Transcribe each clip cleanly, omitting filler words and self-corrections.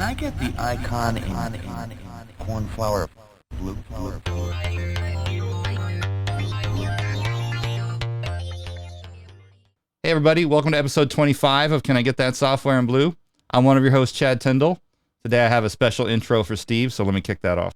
I get the icon in cornflower blue? Hey everybody, welcome to episode 25 of Can I Get That Software in Blue? I'm one of your hosts, Chad Tyndall. Today I have a special intro for Steve, so let me kick that off.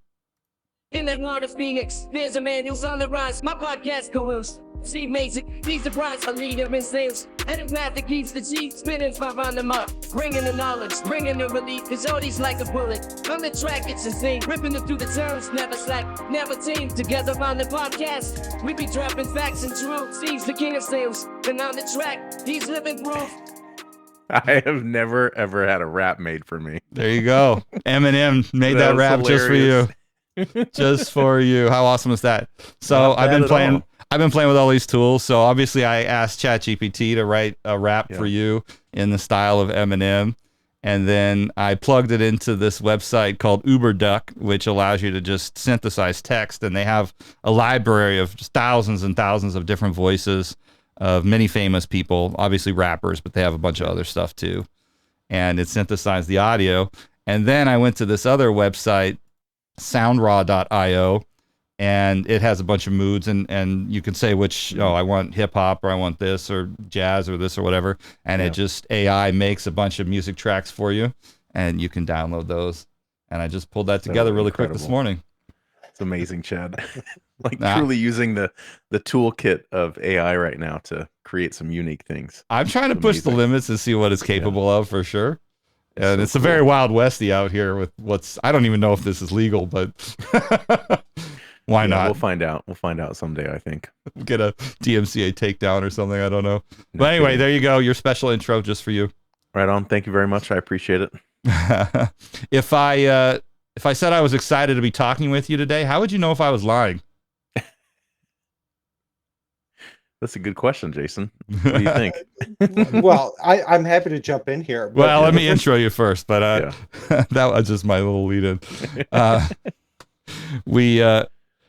In the heart of Phoenix, there's a man who's on the rise. My podcast co-host, Steve Mason. He's the prize, a leader in sales. Enigmatic keeps the G, spinning 5 on the mark. Bringing the knowledge, bringing the relief. His always like a bullet. On the track, it's insane. Ripping them through the turns, never slack, never team. Together on the podcast, we be dropping facts and truth. Steve's the king of sales, and on the track, he's living proof. I have never, ever had a rap made for me. There you go. Eminem made that rap hilarious. just for you. Just for you. How awesome is that? So I've been playing with all these tools. So obviously I asked ChatGPT to write a rap for you in the style of Eminem. And then I plugged it into this website called UberDuck, which allows you to just synthesize text. And they have a library of just thousands and thousands of different voices of many famous people, obviously rappers, but they have a bunch of other stuff too. And it synthesized the audio. And then I went to this other website, soundraw.io, and it has a bunch of moods, and you can say which, I want hip hop, or I want this, or jazz, or this, or whatever, and it just AI makes a bunch of music tracks for you, and you can download those. And I just pulled that together really quick this morning. It's amazing, Chad. Truly using the toolkit of AI right now to create some unique things. I'm trying to push the limits and see what it's capable of, for sure. And it's a very wild westy out here with I don't even know if this is legal, but why not? We'll find out. We'll find out someday, I think. Get a DMCA takedown or something. I don't know. But anyway, there you go. Your special intro just for you. Right on. Thank you very much. I appreciate it. If I said I was excited to be talking with you today, how would you know if I was lying? That's a good question, Jason. What do you think? Well, I'm happy to jump in here. Well, let me intro you first, but that was just my little lead-in. We have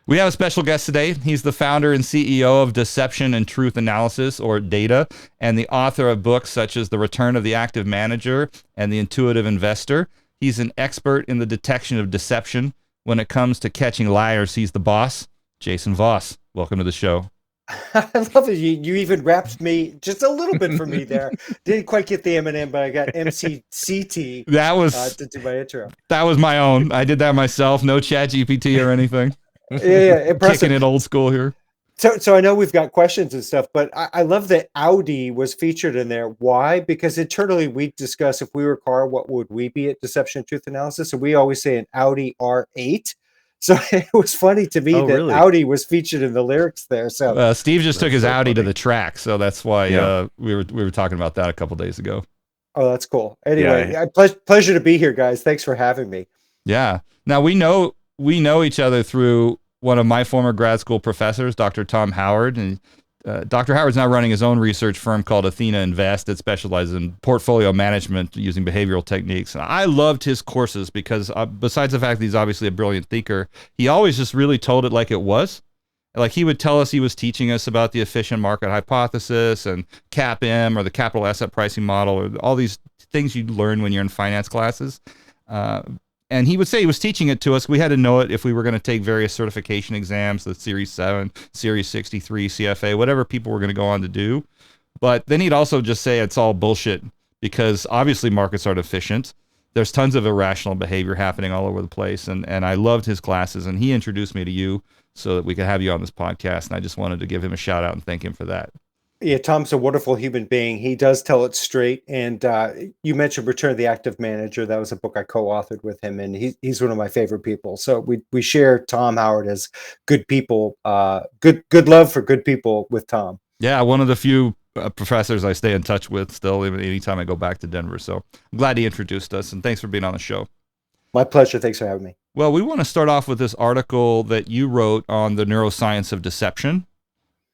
a special guest today. He's the founder and CEO of Deception and Truth Analysis, or DATA, and the author of books such as The Return of the Active Manager and The Intuitive Investor. He's an expert in the detection of deception. When it comes to catching liars, he's the boss. Jason Voss, welcome to the show. I love it. You even rapped me just a little bit for me there. Didn't quite get the Eminem, but I got MCCT to do my intro. That was my own. I did that myself. No ChatGPT or anything. Yeah, impressive. Kicking it old school here. So I know we've got questions and stuff, but I love that Audi was featured in there. Why? Because internally we discuss, if we were a car, what would we be at Deception and Truth Analysis? And we always say an Audi R8. So it was funny to me that really? Audi was featured in the lyrics there. So Steve just took his Audi to the track, so that's why we were talking about that a couple days ago. Oh, that's cool. Anyway, pleasure to be here, guys. Thanks for having me. Yeah. Now we know each other through one of my former grad school professors, Dr. Tom Howard, and Dr. Howard's now running his own research firm called Athena Invest that specializes in portfolio management using behavioral techniques. And I loved his courses because besides the fact that he's obviously a brilliant thinker, he always just really told it like it was. Like he would tell us he was teaching us about the efficient market hypothesis and CAPM, or the capital asset pricing model, or all these things you learn when you're in finance classes. And he would say he was teaching it to us. We had to know it if we were going to take various certification exams, the Series 7, Series 63, CFA, whatever people were going to go on to do. But then he'd also just say it's all bullshit because obviously markets aren't efficient. There's tons of irrational behavior happening all over the place. And I loved his classes, and he introduced me to you so that we could have you on this podcast. And I just wanted to give him a shout out and thank him for that. Yeah, Tom's a wonderful human being. He does tell it straight. And you mentioned Return of the Active Manager. That was a book I co-authored with him, and he's one of my favorite people. So we share Tom Howard as good people, good love for good people with Tom. Yeah, one of the few professors I stay in touch with still, even anytime I go back to Denver. So I'm glad he introduced us, and thanks for being on the show. My pleasure. Thanks for having me. Well, we want to start off with this article that you wrote on the neuroscience of deception,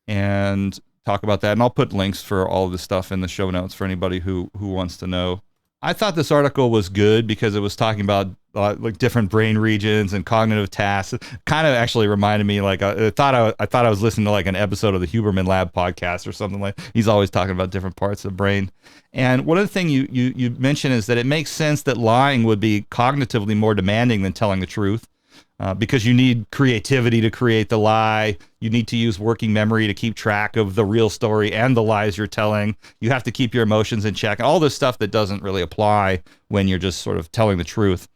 and talk about that, and I'll put links for all of this stuff in the show notes for anybody who wants to know. I thought this article was good because it was talking about like different brain regions and cognitive tasks. Kind of actually reminded me, like I thought I was listening to like an episode of the Huberman Lab podcast or something. Like he's always talking about different parts of the brain. And one of the things you mentioned is that it makes sense that lying would be cognitively more demanding than telling the truth. Because you need creativity to create the lie. You need to use working memory to keep track of the real story and the lies you're telling. You have to keep your emotions in check and all this stuff that doesn't really apply when you're just sort of telling the truth.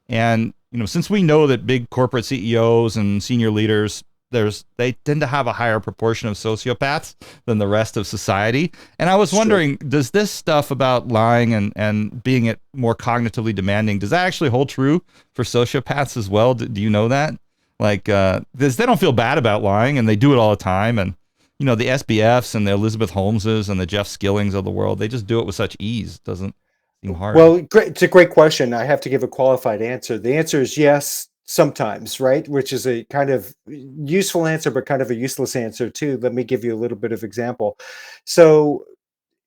And, since we know that big corporate CEOs and senior leaders, they tend to have a higher proportion of sociopaths than the rest of society. And I was wondering, does this stuff about lying and being it more cognitively demanding, does that actually hold true for sociopaths as well? Do you know that? Like, they don't feel bad about lying and they do it all the time. And, the SBFs and the Elizabeth Holmeses and the Jeff Skillings of the world, they just do it with such ease. Doesn't seem hard. Well, it's a great question. I have to give a qualified answer. The answer is yes, sometimes, right? Which is a kind of useful answer, but kind of a useless answer too. Let me give you a little bit of example. So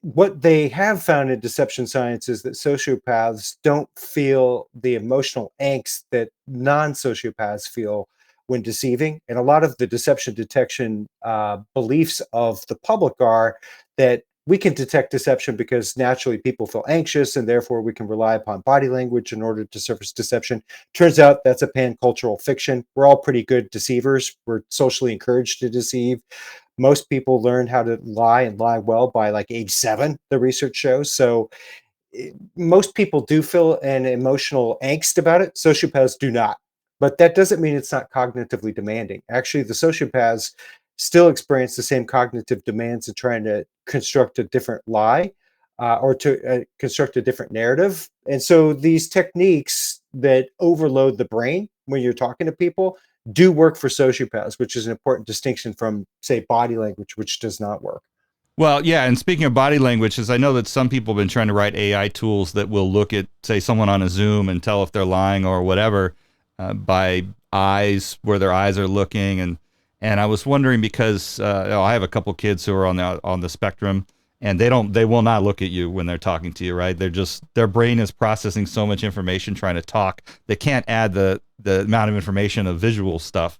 what they have found in deception science is that sociopaths don't feel the emotional angst that non-sociopaths feel when deceiving. And a lot of the deception detection beliefs of the public are that we can detect deception because naturally people feel anxious and therefore we can rely upon body language in order to surface deception. Turns out that's a pan-cultural fiction. We're all pretty good deceivers. We're socially encouraged to deceive. Most people learn how to lie and lie well by like age 7, the research shows. So most people do feel an emotional angst about it. Sociopaths do not. But that doesn't mean it's not cognitively demanding. Actually, the sociopaths still experience the same cognitive demands of trying to construct a different lie or to construct a different narrative. And so these techniques that overload the brain when you're talking to people do work for sociopaths, which is an important distinction from, say, body language, which does not work. Well, yeah, and speaking of body languages, I know that some people have been trying to write AI tools that will look at, say, someone on a Zoom and tell if they're lying or whatever by eyes, where their eyes are looking. And I was wondering because I have a couple kids who are on the spectrum, and they will not look at you when they're talking to you, right? Their brain is processing so much information trying to talk, they can't add the amount of information of visual stuff.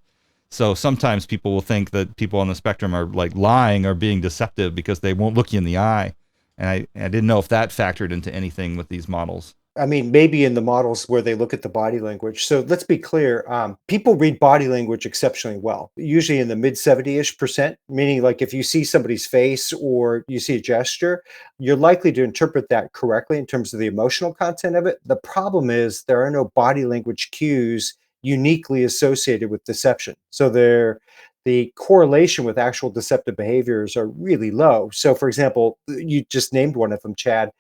So sometimes people will think that people on the spectrum are like lying or being deceptive because they won't look you in the eye. And I didn't know if that factored into anything with these models. I mean, maybe in the models where they look at the body language. So let's be clear. People read body language exceptionally well, usually in the mid 70-ish%, meaning like if you see somebody's face or you see a gesture, you're likely to interpret that correctly in terms of the emotional content of it. The problem is there are no body language cues uniquely associated with deception. So the correlation with actual deceptive behaviors are really low. So for example, you just named one of them, Chad.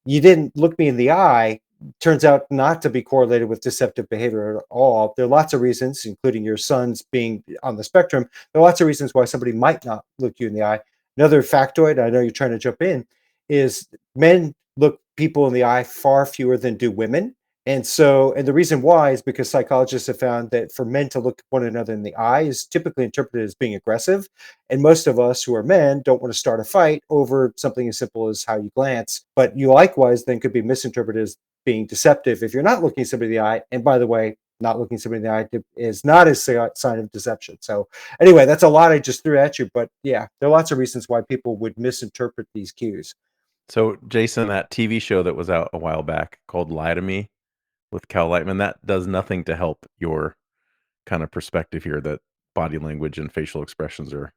You didn't look me in the eye, turns out not to be correlated with deceptive behavior at all. There are lots of reasons, including your son's being on the spectrum. There are lots of reasons why somebody might not look you in the eye. Another factoid, I know you're trying to jump in, is men look people in the eye far fewer than do women. And the reason why is because psychologists have found that for men to look one another in the eye is typically interpreted as being aggressive. And most of us who are men don't want to start a fight over something as simple as how you glance. But you likewise then could be misinterpreted as being deceptive if you're not looking somebody in the eye. And by the way, not looking somebody in the eye is not a sign of deception. So anyway, that's a lot I just threw at you. But yeah, there are lots of reasons why people would misinterpret these cues. So Jason, that TV show that was out a while back called Lie to Me with Cal Lightman, that does nothing to help your kind of perspective here that body language and facial expressions are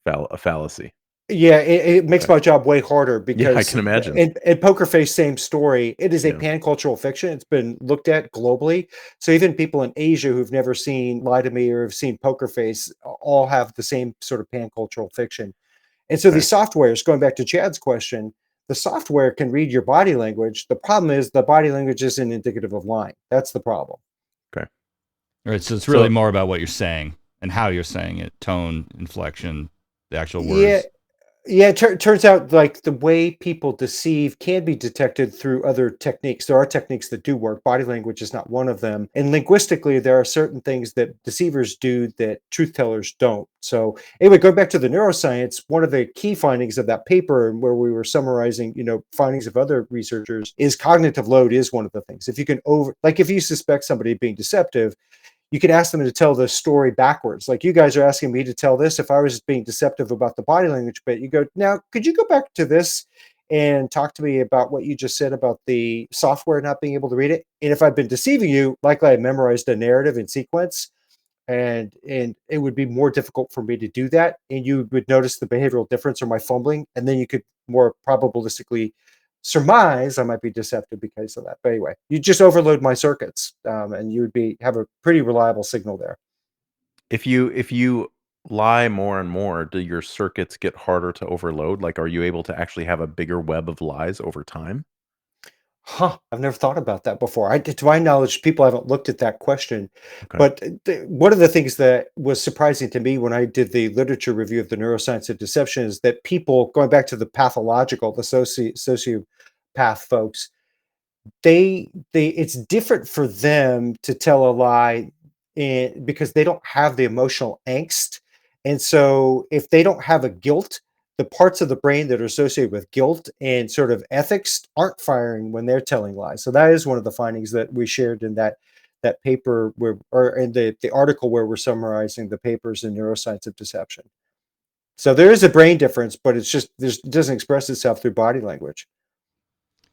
a fallacy. Yeah, it makes my job way harder because Yeah, I can imagine. In Poker Face, same story. It is a Yeah. pan-cultural fiction. It's been looked at globally. So even people in Asia who've never seen Lie to Me or have seen Poker Face all have the same sort of pan-cultural fiction. And so these softwares, going back to Chad's question, the software can read your body language. The problem is the body language isn't indicative of lying. That's the problem. Okay. All right, so it's really more about what you're saying and how you're saying it, tone, inflection, the actual words. Yeah, Yeah, turns out like the way people deceive can be detected through other techniques. There are techniques that do work. Body language is not one of them. And linguistically, there are certain things that deceivers do that truth tellers don't. So anyway, going back to the neuroscience, one of the key findings of that paper, and where we were summarizing, findings of other researchers, is cognitive load is one of the things. If you can like if you suspect somebody being deceptive, you can ask them to tell the story backwards. Like you guys are asking me to tell this. If I was being deceptive about the body language bit, you go, now, could you go back to this and talk to me about what you just said about the software not being able to read it? And if I've been deceiving you, likely I memorized a narrative in sequence, and it would be more difficult for me to do that. And you would notice the behavioral difference or my fumbling, and then you could more probabilistically surmise I might be deceptive because of that. But anyway, you just overload my circuits, and you would have a pretty reliable signal there. If you lie more and more, do your circuits get harder to overload? Like, are you able to actually have a bigger web of lies over time? Huh, I've never thought about that before. To my knowledge, people haven't looked at that question. Okay. But one of the things that was surprising to me when I did the literature review of the neuroscience of deception is that people, going back to the pathological, the sociopath folks, they it's different for them to tell a lie, because they don't have the emotional angst. And so if they don't have a guilt, the parts of the brain that are associated with guilt and sort of ethics aren't firing when they're telling lies. So that is one of the findings that we shared in that paper, where, or in the article where we're summarizing the papers in neuroscience of deception. So there is a brain difference, but it doesn't express itself through body language.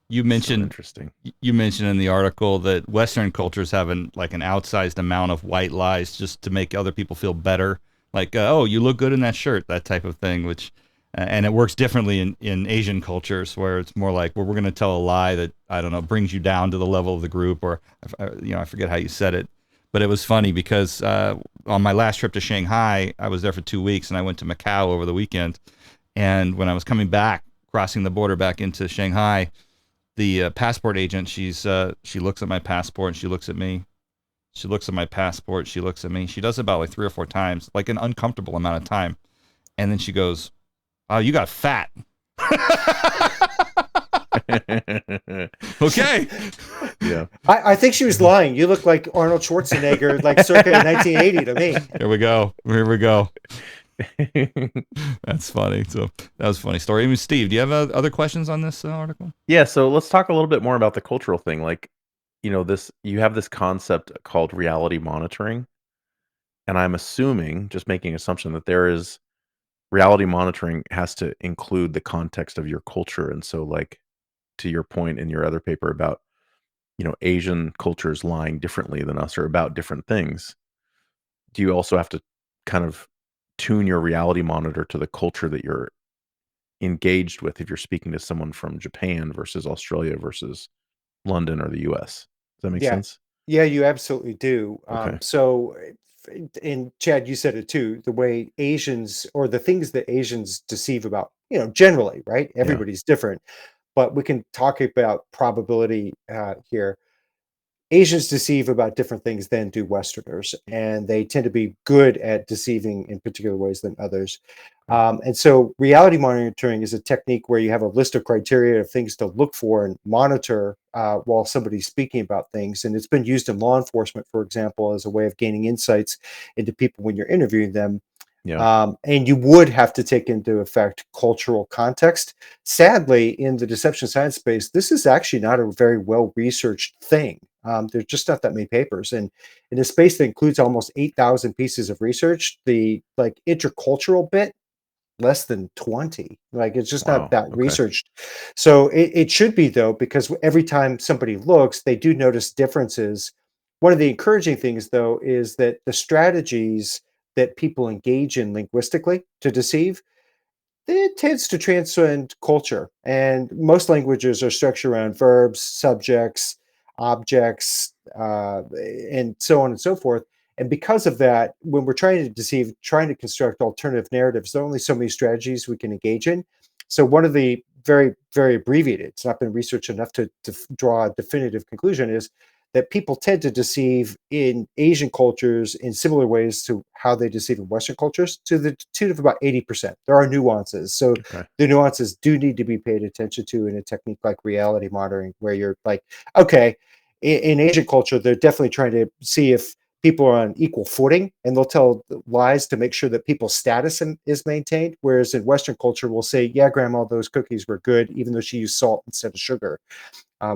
You So mentioned interesting. you mentioned in the article that Western cultures have an outsized amount of white lies just to make other people feel better. Like, oh, you look good in that shirt, that type of thing. Which, and it works differently in Asian cultures, where it's more like, well, we're going to tell a lie that, I don't know, brings you down to the level of the group, or I forget how you said it. But it was funny because on my last trip to Shanghai, I was there for 2 weeks, and I went to Macau over the weekend. And when I was coming back, crossing the border back into Shanghai, the passport agent, she looks at my passport and she looks at me. She looks at my passport. She looks at me. She does it about like 3 or 4 times, like an uncomfortable amount of time. And then she goes, "Oh, you got fat." Okay. Yeah. I think she was lying. You look like Arnold Schwarzenegger, like circa 1980 to me. Here we go. Here we go. That's funny. So that was a funny story. I mean, Steve, do you have other questions on this article? Yeah, so let's talk a little bit more about the cultural thing. Like, you have this concept called reality monitoring, and I'm assuming, just making an assumption, that there is reality monitoring has to include the context of your culture. And so, like, to your point in your other paper about, Asian cultures lying differently than us or about different things, do you also have to kind of tune your reality monitor to the culture that you're engaged with if you're speaking to someone from Japan versus Australia versus London or the US? Does that make Yeah. sense? Yeah, you absolutely do. Okay. So, and Chad, you said it too, the way Asians, or the things that Asians deceive about, generally, right? Yeah. Everybody's different, but we can talk about probability here. Asians deceive about different things than do Westerners, and they tend to be good at deceiving in particular ways than others. Okay. And so, reality monitoring is a technique where you have a list of criteria of things to look for and monitor while somebody's speaking about things. And it's been used in law enforcement, for example, as a way of gaining insights into people when you're interviewing them. Yeah. And you would have to take into effect cultural context. Sadly, in the deception science space, this is actually not a very well researched thing. There's just not that many papers, and in a space that includes almost 8,000 pieces of research, the like intercultural bit, less than 20. Like it's just not Wow. that Okay. researched. So it should be, though, because every time somebody looks, they do notice differences. One of the encouraging things, though, is that the strategies that people engage in linguistically to deceive, it tends to transcend culture. And most languages are structured around verbs, subjects, objects, and so on and so forth. And because of that, when we're trying to deceive, trying to construct alternative narratives, there are only so many strategies we can engage in. So one of the very, very abbreviated, it's not been researched enough to draw a definitive conclusion, is that people tend to deceive in Asian cultures in similar ways to how they deceive in Western cultures, to the tune of about 80%. There are nuances. So Okay. the nuances do need to be paid attention to in a technique like reality monitoring, where you're like, okay, in Asian culture, they're definitely trying to see if people are on equal footing, and they'll tell lies to make sure that people's status is maintained. Whereas in Western culture, we'll say, yeah, grandma, those cookies were good, even though she used salt instead of sugar,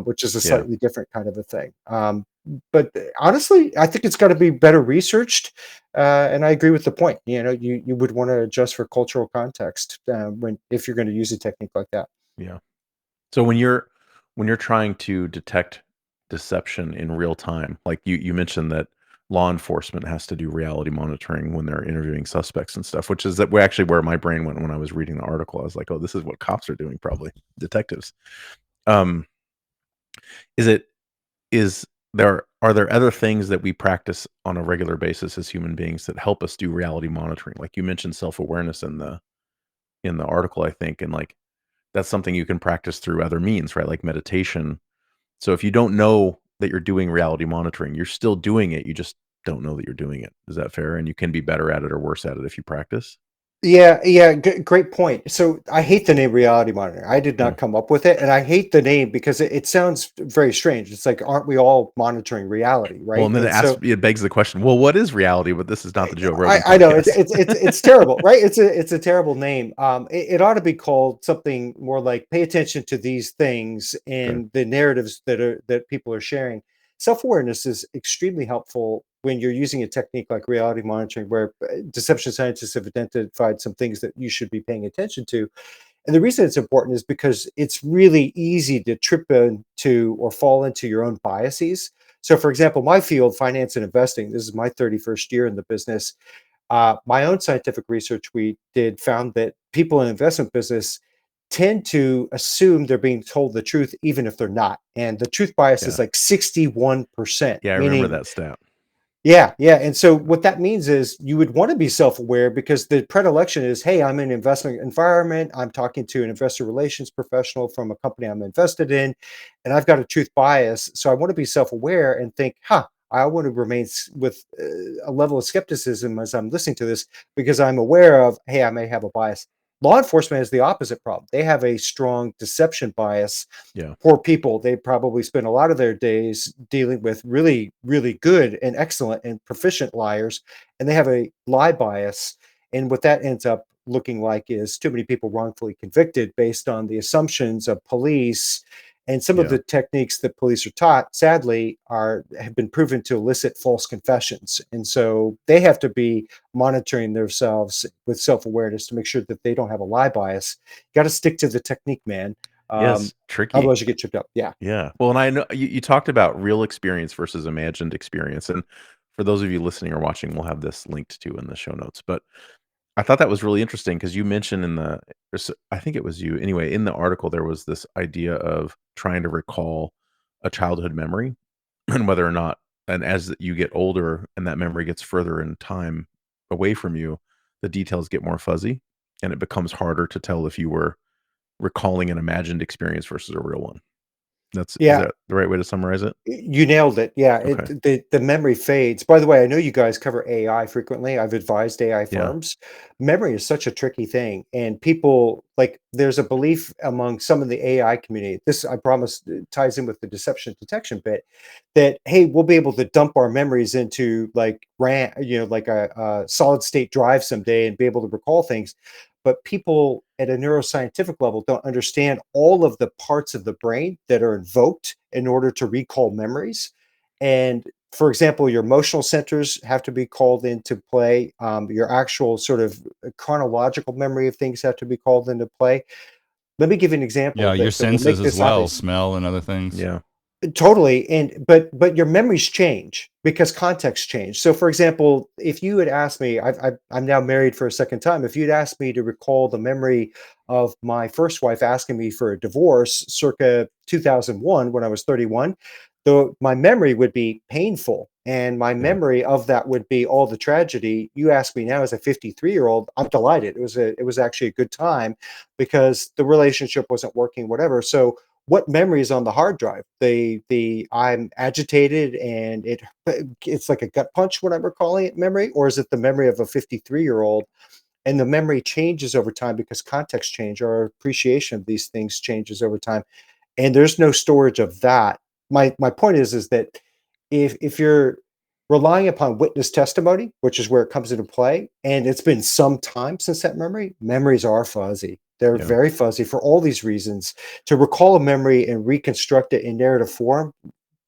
which is a Yeah. slightly different kind of a thing. But honestly, I think it's got to be better researched. And I agree with the point. You would want to adjust for cultural context if you're going to use a technique like that. Yeah. So when you're trying to detect deception in real time, like you mentioned that law enforcement has to do reality monitoring when they're interviewing suspects and stuff, which is that we're actually where my brain went when I was reading the article. I was like, oh, this is what cops are doing, probably detectives. Um, is it is there are there other things that we practice on a regular basis as human beings that help us do reality monitoring? Like you mentioned self-awareness in the article, I think, and like that's something you can practice through other means, right? Like meditation. So if you don't know that you're doing reality monitoring, you're still doing it. You just don't know that you're doing it. Is that fair? And you can be better at it or worse at it if you practice. Yeah, great point. So I hate the name reality monitor. I did Hmm. not come up with it, and I hate the name because it sounds very strange. It's like, aren't we all monitoring reality, Well, right? and then And so it begs the question, well, what is reality? But this is not the Joe Rogan I know podcast. it's terrible, right? It's a terrible name. It ought to be called something more like "Pay attention to these things" Okay. and the narratives that people are sharing. Self-awareness is extremely helpful when you're using a technique like reality monitoring, where deception scientists have identified some things that you should be paying attention to. And the reason it's important is because it's really easy to trip into or fall into your own biases. So, for example, my field, finance and investing, this is my 31st year in the business. My own scientific research we did found that people in investment business tend to assume they're being told the truth, even if they're not. And the truth bias is Yeah. like 61%, Yeah, I remember meaning that stat. yeah. And so what that means is you would want to be self-aware, because the predilection is, hey, I'm in an investment environment. I'm talking to an investor relations professional from a company I'm invested in, and I've got a truth bias. So I want to be self-aware and think, I want to remain with a level of skepticism as I'm listening to this, because I'm aware of, hey, I may have a bias. Law enforcement has the opposite problem. They have a strong deception bias. Yeah. Poor people, they probably spend a lot of their days dealing with really, really good and excellent and proficient liars, and they have a lie bias. And what that ends up looking like is too many people wrongfully convicted based on the assumptions of police. And some of Yeah. the techniques that police are taught, sadly, have been proven to elicit false confessions. And so they have to be monitoring themselves with self-awareness to make sure that they don't have a lie bias. Got to stick to the technique, man. Um, Yes. Tricky. Otherwise, you get tripped up. Yeah. Yeah. Well, and I know you talked about real experience versus imagined experience. And for those of you listening or watching, we'll have this linked to in the show notes. But I thought that was really interesting because you mentioned I think it was you anyway, in the article, there was this idea of trying to recall a childhood memory and whether or not, and as you get older and that memory gets further in time away from you, the details get more fuzzy and it becomes harder to tell if you were recalling an imagined experience versus a real one. Is Yeah. that the right way to summarize it? You nailed it. Yeah, Okay. the memory fades. By the way, I know you guys cover AI frequently. I've advised AI Yeah. firms. Memory is such a tricky thing, and people like there's a belief among some of the AI community. This, I promise, ties in with the deception detection bit. That, hey, we'll be able to dump our memories into like RAM, like a solid state drive someday, and be able to recall things. But people at a neuroscientific level don't understand all of the parts of the brain that are invoked in order to recall memories. And for example, your emotional centers have to be called into play. Your actual sort of chronological memory of things have to be called into play. Let me give you an Yeah, example your that will senses make as this well, obvious. smell and other things. Yeah. Totally. And but your memories change because context change. So for example, if you had asked me, I'm now married for a second time. If you'd asked me to recall the memory of my first wife asking me for a divorce circa 2001 when I was 31, though my memory would be painful. And my Yeah. memory of that would be all the tragedy. You ask me now as a 53-year-old, I'm delighted. It was actually a good time because the relationship wasn't working, whatever. So what memory is on the hard drive. The I'm agitated and it's like a gut punch, what I'm recalling it memory, or is it the memory of a 53-year-old? And the memory changes over time because context change, our appreciation of these things changes over time, and there's no storage of that. My point is that if you're relying upon witness testimony, which is where it comes into play, and it's been some time since that memories are fuzzy. They're Yeah. very fuzzy for all these reasons. To recall a memory and reconstruct it in narrative form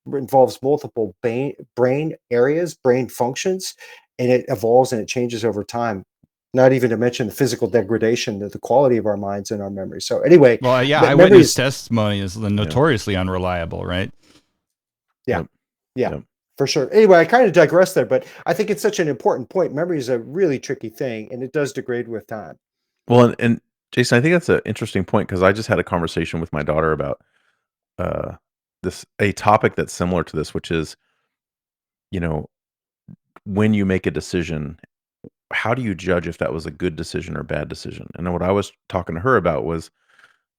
involves multiple brain areas, brain functions, and it evolves and it changes over time. Not even to mention the physical degradation of the quality of our minds and our memories. So anyway, Well, yeah, memories, eyewitness testimony is notoriously unreliable, right? yeah, Yep. yeah, Yep. for sure. Anyway, I kind of digress there, but I think it's such an important point. Memory is a really tricky thing, and it does degrade with time. Well, and Jason, I think that's an interesting point because I just had a conversation with my daughter about uh, a topic that's similar to this, which is, you know, when you make a decision, how do you judge if that was a good decision or bad decision? And what I was talking to her about was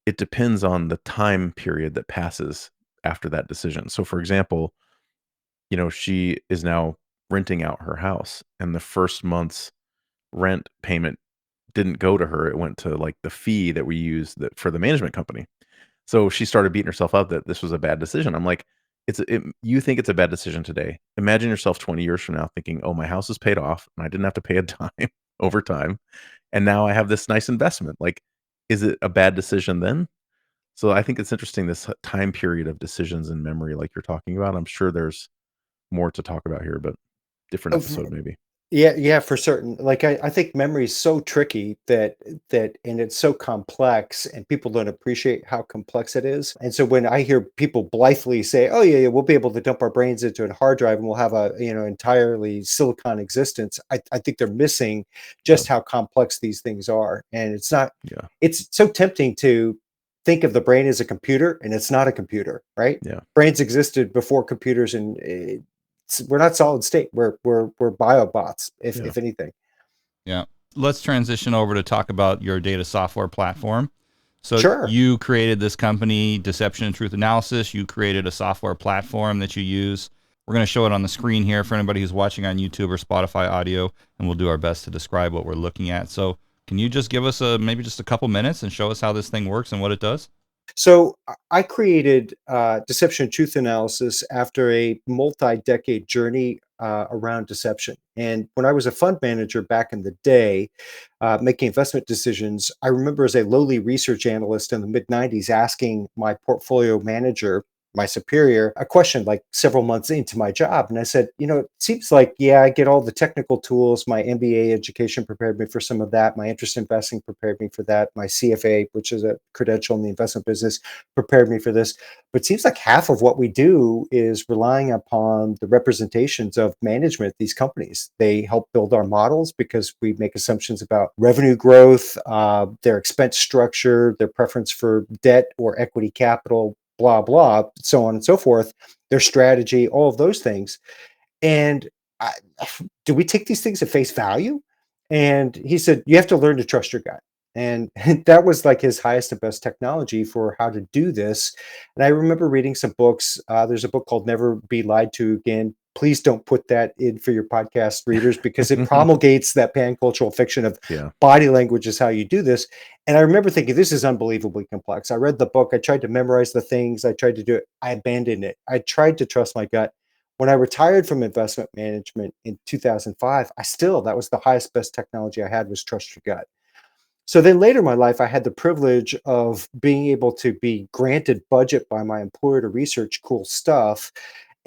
it depends on the time period that passes after that decision. So, for example, she is now renting out her house, and the first month's rent payment didn't go to her. It went to like the fee that we use for the management company. So she started beating herself up that this was a bad decision. I'm like, you think it's a bad decision today. Imagine yourself 20 years from now thinking, oh, my house is paid off and I didn't have to pay a dime over time. And now I have this nice investment. Like, is it a bad decision then? So I think it's interesting, this time period of decisions and memory, like you're talking about. I'm sure there's more to talk about here, but different Of- episode maybe. Yeah, for certain. Like I think memory is so tricky and it's so complex, and people don't appreciate how complex it is. And so when I hear people blithely say, "Oh yeah, we'll be able to dump our brains into a hard drive and we'll have a entirely silicon existence," I think they're missing Yeah. just how complex these things are. And it's not. Yeah. It's so tempting to think of the brain as a computer, and it's not a computer, right? Yeah. Brains existed before computers, and we're not solid state. We're biobots, Yeah. if anything. Yeah. Let's transition over to talk about your data software platform. So Sure. you created this company, Deception and Truth Analysis. You created a software platform that you use. We're going to show it on the screen here for anybody who's watching on YouTube or Spotify audio, and we'll do our best to describe what we're looking at. So can you just give us maybe just a couple minutes and show us how this thing works and what it does? So I created Deception and Truth Analysis after a multi-decade journey around deception. And when I was a fund manager back in the day, making investment decisions, I remember as a lowly research analyst in the mid 90s asking my portfolio manager, my superior, a question like several months into my job. And I said, it seems like, yeah, I get all the technical tools. My MBA education prepared me for some of that. My interest investing prepared me for that. My CFA, which is a credential in the investment business, prepared me for this. But it seems like half of what we do is relying upon the representations of management at these companies. They help build our models because we make assumptions about revenue growth, their expense structure, their preference for debt or equity capital, blah, blah, so on and so forth, their strategy, all of those things. And I, do we take these things at face value? And he said, you have to learn to trust your gut. And that was like his highest and best technology for how to do this. And I remember reading some books. There's a book called Never Be Lied to Again. Please don't put that in for your podcast readers because it promulgates that pan-cultural fiction of body language is how you do this. And I remember thinking, this is unbelievably complex. I read the book. I tried to memorize the things. I tried to do it. I abandoned it. I tried to trust my gut. When I retired from investment management in 2005, that was the highest, best technology I had was trust your gut. So then later in my life, I had the privilege of being able to be granted budget by my employer to research cool stuff.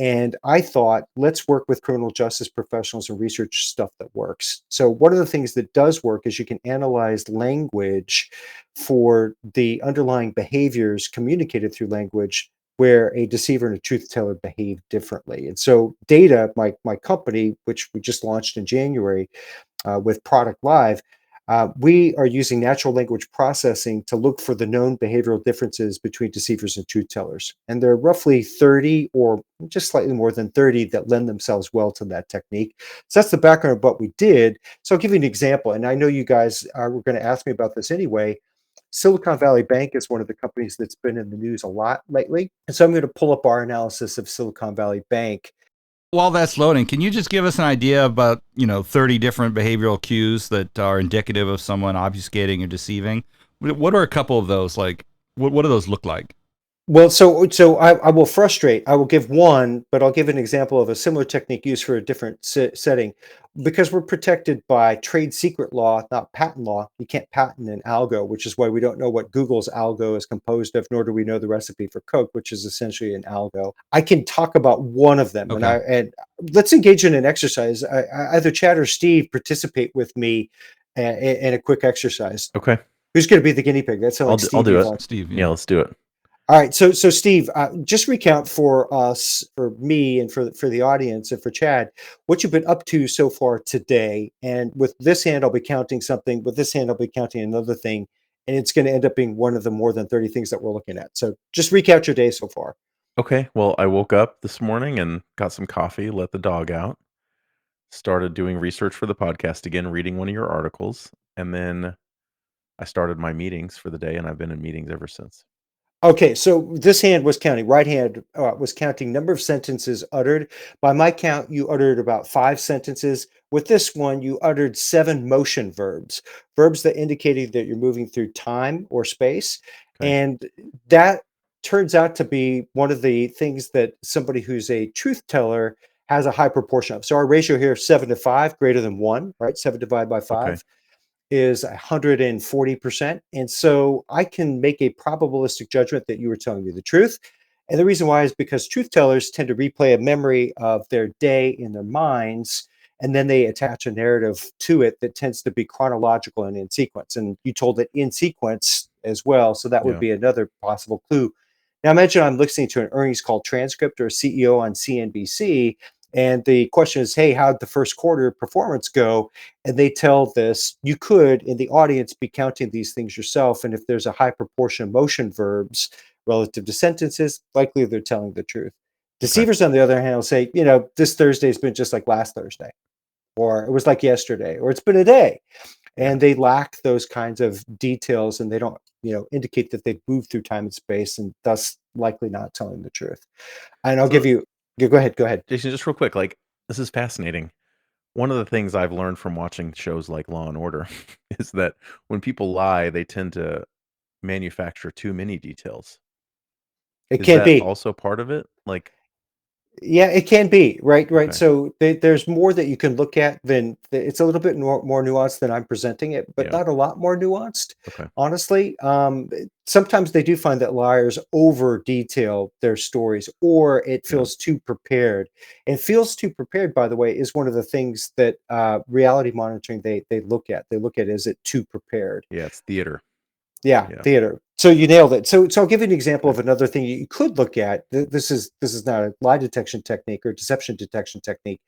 And I thought, let's work with criminal justice professionals and research stuff that works. So one of the things that does work is you can analyze language for the underlying behaviors communicated through language where a deceiver and a truth teller behave differently. And so Data, my company, which we just launched in January with Product Live, we are using natural language processing to look for the known behavioral differences between deceivers and truth tellers. And there are roughly 30 or just slightly more than 30 that lend themselves well to that technique. So that's the background of what we did. So I'll give you an example. And I know you guys were going to ask me about this anyway. Silicon Valley Bank is one of the companies that's been in the news a lot lately. And so I'm going to pull up our analysis of Silicon Valley Bank. While that's loading, can you just give us an idea about, 30 different behavioral cues that are indicative of someone obfuscating or deceiving? What are a couple of those? Like, what do those look like? Well, so I will frustrate. I will give one, but I'll give an example of a similar technique used for a different setting. Because we're protected by trade secret law, not patent law. You can't patent an algo, which is why we don't know what Google's algo is composed of, nor do we know the recipe for Coke, which is essentially an algo. I can talk about one of them, Okay. and let's engage in an exercise. Either Chad or Steve participate with me in a quick exercise. Okay. Who's going to be the guinea pig? That sounds like I'll do Steve. it. Steve. Yeah, let's do it. All right, so Steve, just recount for us, for me, and for the audience, and for Chad, what you've been up to so far today. And with this hand, I'll be counting something. With this hand, I'll be counting another thing, and it's going to end up being one of the more than 30 things that we're looking at. So just recount your day so far. Okay. Well, I woke up this morning and got some coffee, let the dog out, started doing research for the podcast again, reading one of your articles, and then I started my meetings for the day, and I've been in meetings ever since. Okay, so this hand was counting. Right hand was counting number of sentences uttered. By my count, you uttered about 5 sentences. With this one, you uttered 7 motion verbs, verbs that indicated that you're moving through time or space. Okay. And that turns out to be one of the things that somebody who's a truth teller has a high proportion of. So our ratio here is 7 to 5, greater than 1, right? 7 divided by 5. Okay. Is 140%. And so I can make a probabilistic judgment that you were telling me the truth. And the reason why is because truth tellers tend to replay a memory of their day in their minds, and then they attach a narrative to it that tends to be chronological and in sequence. And you told it in sequence as well. So that would Yeah. be another possible clue. Now imagine I'm listening to an earnings call transcript or a CEO on CNBC, and the question is, hey, how'd the first quarter performance go? And they tell this. You could, in the audience, be counting these things yourself. And if there's a high proportion of motion verbs relative to sentences, likely they're telling the truth. Deceivers, on the other hand, will say, this Thursday's been just like last Thursday, or it was like yesterday, or it's been a day. And they lack those kinds of details, and they don't, indicate that they've moved through time and space, and thus likely not telling the truth. And I'll give you, go ahead. Jason, just real quick, this is fascinating. One of the things I've learned from watching shows like Law and Order is that when people lie, they tend to manufacture too many details. It Is can't that be. also part of it? Yeah, it can be. Right. Okay. So there's more that you can look at than it's a little bit more nuanced than I'm presenting it, but Yeah. not a lot more nuanced. Okay. Honestly, sometimes they do find that liars over detail their stories, or it feels too prepared. And feels too prepared, by the way, is one of the things that reality monitoring they look at. They look at, is it too prepared? Yeah, it's theater. Yeah, Yeah. theater. So you nailed it. So I'll give you an example of another thing you could look at. This is not a lie detection technique or deception detection technique,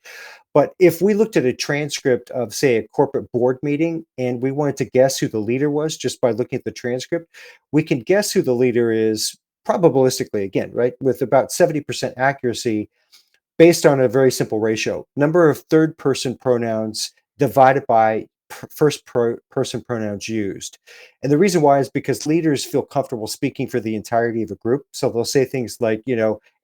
but if we looked at a transcript of, say, a corporate board meeting, and we wanted to guess who the leader was just by looking at the transcript, we can guess who the leader is probabilistically, again, right, with about 70% accuracy, based on a very simple ratio: number of third person pronouns divided by first person pronouns used. And the reason why is because leaders feel comfortable speaking for the entirety of a group. So they'll say things like,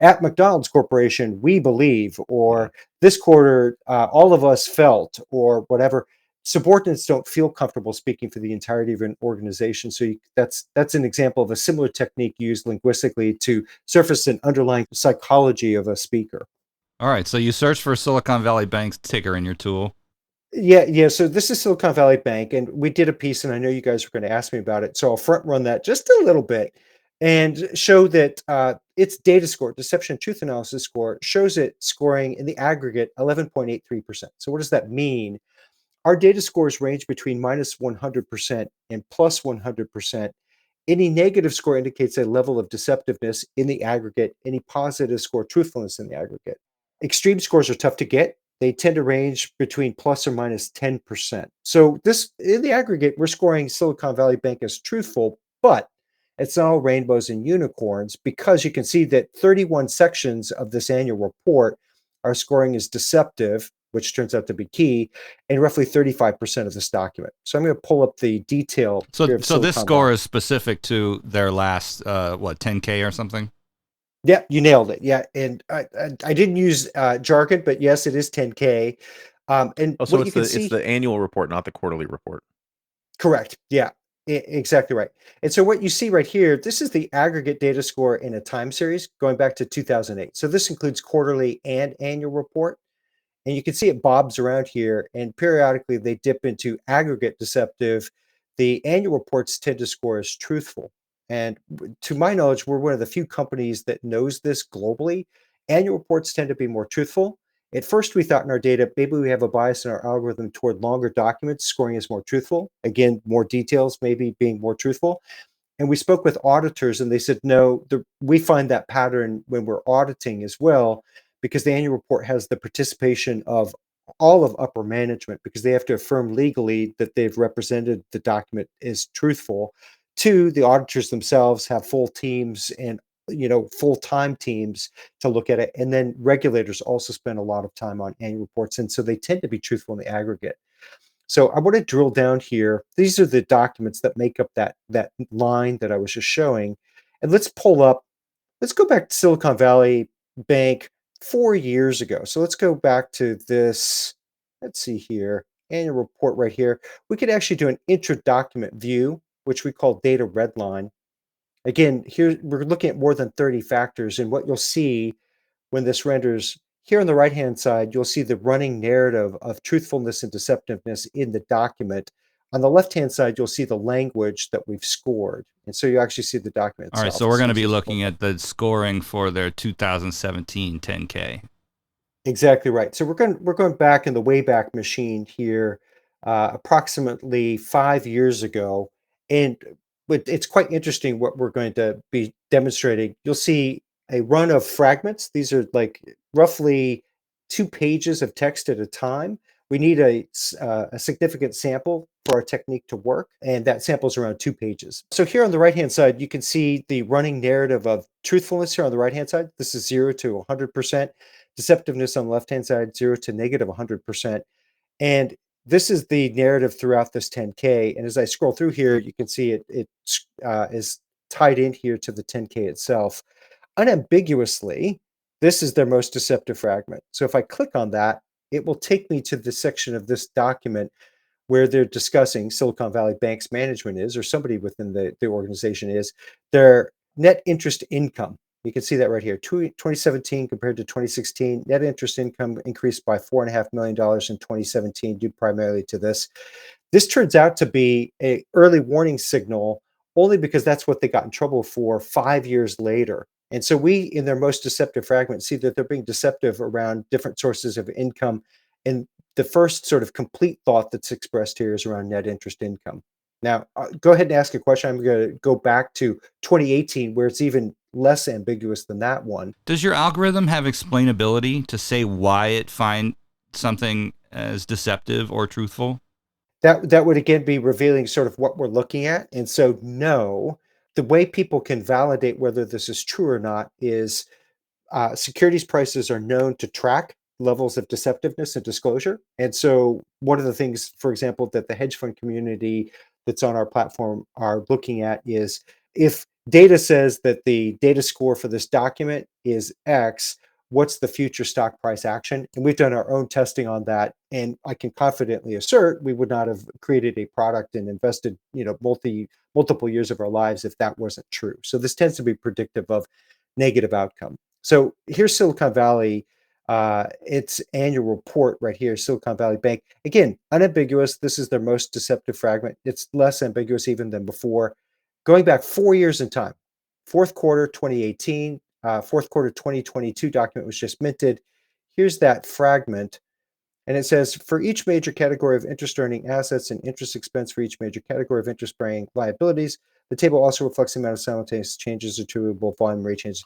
at McDonald's Corporation, we believe, or this quarter, all of us felt, or whatever. Subordinates don't feel comfortable speaking for the entirety of an organization. So that's an example of a similar technique used linguistically to surface an underlying psychology of a speaker. All right, so you search for Silicon Valley Bank's ticker in your tool. Yeah. So this is Silicon Valley Bank, and we did a piece, and I know you guys were going to ask me about it. So I'll front run that just a little bit and show that its data score, deception truth analysis score, shows it scoring in the aggregate 11.83%. So what does that mean? Our data scores range between minus 100% and plus 100%. Any negative score indicates a level of deceptiveness in the aggregate. Any positive score, truthfulness in the aggregate. Extreme scores are tough to get. They tend to range between plus or minus 10%. So this, in the aggregate, we're scoring Silicon Valley Bank as truthful, but it's not all rainbows and unicorns, because you can see that 31 sections of this annual report are scoring as deceptive, which turns out to be key, and roughly 35% of this document. So I'm going to pull up the detail. So here of so this Silicon score Valley. is specific to their last 10K or something? Yeah, you nailed it. Yeah, and I didn't use jargon, but yes, it is 10K. And Oh, so what you can it's see, the annual report, not the quarterly report. correct. Yeah, exactly right. And so what you see right here, this is the aggregate data score in a time series going back to 2008. So this includes quarterly and annual report. And you can see it bobs around here, and periodically they dip into aggregate deceptive. The annual reports tend to score as truthful. And to my knowledge, we're one of the few companies that knows this globally. Annual reports tend to be more truthful. At first, we thought in our data, maybe we have a bias in our algorithm toward longer documents, scoring as more truthful. Again, more details, maybe being more truthful. And we spoke with auditors, and they said, no, we find that pattern when we're auditing as well, because the annual report has the participation of all of upper management, because they have to affirm legally that they've represented the document as truthful. Two, the auditors themselves have full teams and full-time teams to look at it. And then regulators also spend a lot of time on annual reports. And so they tend to be truthful in the aggregate. So I want to drill down here. These are the documents that make up that line that I was just showing. And let's go back to Silicon Valley Bank 4 years ago. So let's go back to this, let's see here, annual report right here. We could actually do an intra-document view, which we call data redline. Again, here we're looking at more than 30 factors, and what you'll see when this renders here on the right-hand side, you'll see the running narrative of truthfulness and deceptiveness in the document. On the left-hand side, you'll see the language that we've scored. And so you actually see the document All right, itself. so we're going to be looking at the scoring for their 2017 10K. Exactly right. So we're going back in the Wayback Machine here, approximately 5 years ago, and it's quite interesting what we're going to be demonstrating. You'll see a run of fragments. These are like roughly 2 pages of text at a time. We need a significant sample for our technique to work, and that sample is around 2 pages. So here on the right-hand side, you can see the running narrative of truthfulness here on the right-hand side. This is 0 to 100%. Deceptiveness on the left-hand side, 0 to negative 100%. And this is the narrative throughout this 10K. And as I scroll through here, you can see it is tied in here to the 10K itself. Unambiguously, this is their most deceptive fragment. So if I click on that, it will take me to the section of this document where they're discussing Silicon Valley Bank's management is, or somebody within the organization is, their net interest income. You can see that right here. 2017 compared to 2016, net interest income increased by $4.5 million in 2017 due primarily to this. This turns out to be an early warning signal only because that's what they got in trouble for 5 years later. And so we, in their most deceptive fragment, see that they're being deceptive around different sources of income. And the first sort of complete thought that's expressed here is around net interest income. Now, go ahead and ask a question. I'm going to go back to 2018, where it's even less ambiguous than that one. Does your algorithm have explainability to say why it finds something as deceptive or truthful? That would again be revealing sort of what we're looking at. And so, no, the way people can validate whether this is true or not is securities prices are known to track levels of deceptiveness and disclosure. And so one of the things, for example, that the hedge fund community that's on our platform are looking at is if data says that the data score for this document is X, what's the future stock price action? And we've done our own testing on that. And I can confidently assert we would not have created a product and invested, multiple years of our lives if that wasn't true. So this tends to be predictive of negative outcome. So here's Silicon Valley, its annual report right here, Silicon Valley Bank. Again, unambiguous. This is their most deceptive fragment. It's less ambiguous even than before. Going back 4 years in time, fourth quarter 2018, fourth quarter 2022 document was just minted. Here's that fragment. And it says, for each major category of interest-earning assets and interest expense for each major category of interest-bearing liabilities, the table also reflects the amount of simultaneous changes attributable volume rate changes.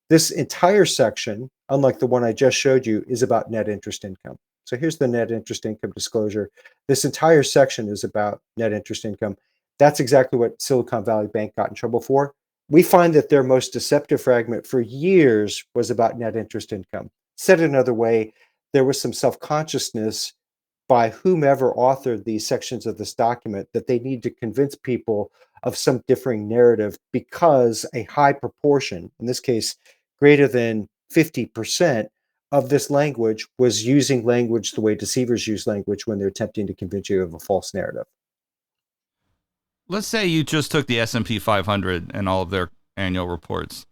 This entire section, unlike the one I just showed you, is about net interest income. So here's the net interest income disclosure. This entire section is about net interest income. That's exactly what Silicon Valley Bank got in trouble for. We find that their most deceptive fragment for years was about net interest income. Said another way, there was some self-consciousness by whomever authored these sections of this document that they need to convince people of some differing narrative because a high proportion, in this case, greater than 50% of this language was using language the way deceivers use language when they're attempting to convince you of a false narrative. Let's say you just took the S&P 500 and all of their annual reports.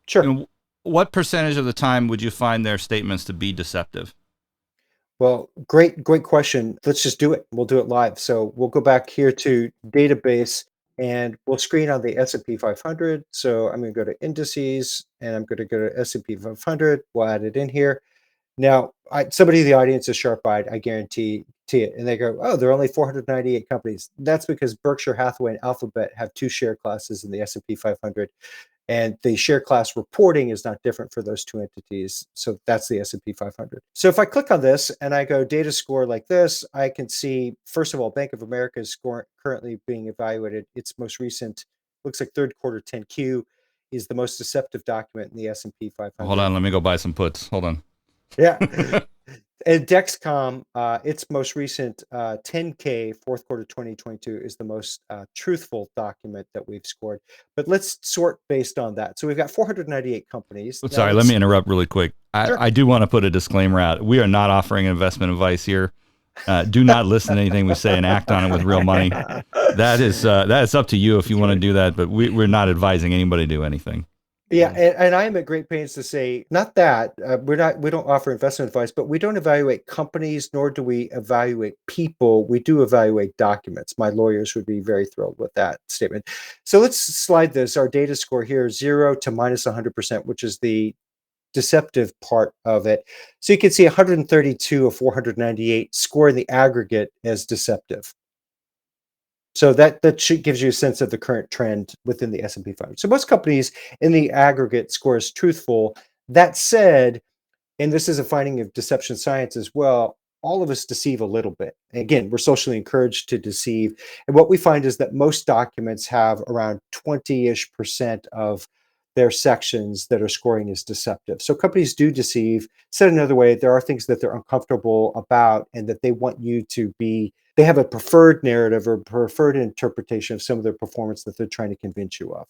Sure. What percentage of the time would you find their statements to be deceptive? Well, great question. Let's just do it. We'll do it live. So we'll go back here to database and we'll screen on the S&P 500. So I'm going to go to indices and I'm going to go to S&P 500. We'll add it in here. Now, somebody in the audience is sharp-eyed, I guarantee it. And they go, oh, there are only 498 companies. That's because Berkshire Hathaway and Alphabet have two share classes in the S&P 500. And the share class reporting is not different for those two entities. So that's the S&P 500. So if I click on this and I go data score like this, I can see, first of all, Bank of America is currently being evaluated. Its most recent, looks like third quarter 10Q is the most deceptive document in the S&P 500. Hold on, let me go buy some puts. Hold on. Yeah. And Dexcom, its most recent 10K, fourth quarter 2022, is the most truthful document that we've scored. But let's sort based on that. So we've got 498 companies. Sorry, let me interrupt really quick. I do want to put a disclaimer out. We are not offering investment advice here. Do not listen to anything we say and act on it with real money. That is up to you if you want to do that, but we're not advising anybody to do anything. Yeah, and I am at great pains to say not that we don't offer investment advice, but we don't evaluate companies, nor do we evaluate people. We do evaluate documents. My lawyers would be very thrilled with that statement. So let's slide this. Our data score here, 0 to minus 100%, which is the deceptive part of it. So you can see 132 of 498 score in the aggregate as deceptive. So that gives you a sense of the current trend within the S&P 500. So most companies in the aggregate score as truthful. That said, and this is a finding of deception science as well, all of us deceive a little bit. And again, we're socially encouraged to deceive. And what we find is that most documents have around 20-ish% of their sections that are scoring as deceptive. So companies do deceive. Said another way, there are things that they're uncomfortable about and that they want you to be, they have a preferred narrative or preferred interpretation of some of their performance that they're trying to convince you of.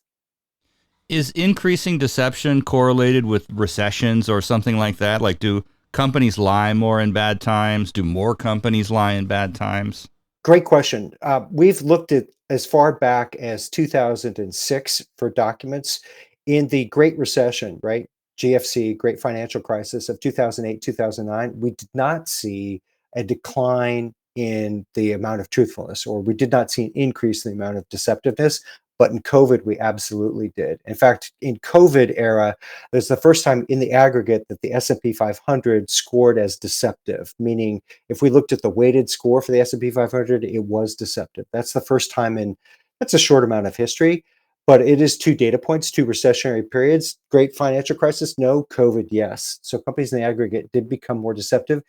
Is increasing deception correlated with recessions or something like that? Like, do companies lie more in bad times? Do more companies lie in bad times? Great question. We've looked at as far back as 2006 for documents. In the Great Recession, right? GFC, Great Financial Crisis of 2008, 2009, we did not see a decline in the amount of truthfulness, or we did not see an increase in the amount of deceptiveness. But in COVID, we absolutely did. In fact, in COVID era, it was the first time in the aggregate that the S&P 500 scored as deceptive, meaning if we looked at the weighted score for the S&P 500, it was deceptive. That's the first time in, that's a short amount of history, but it is two data points, two recessionary periods. Great financial crisis, no. COVID, yes. So companies in the aggregate did become more deceptive.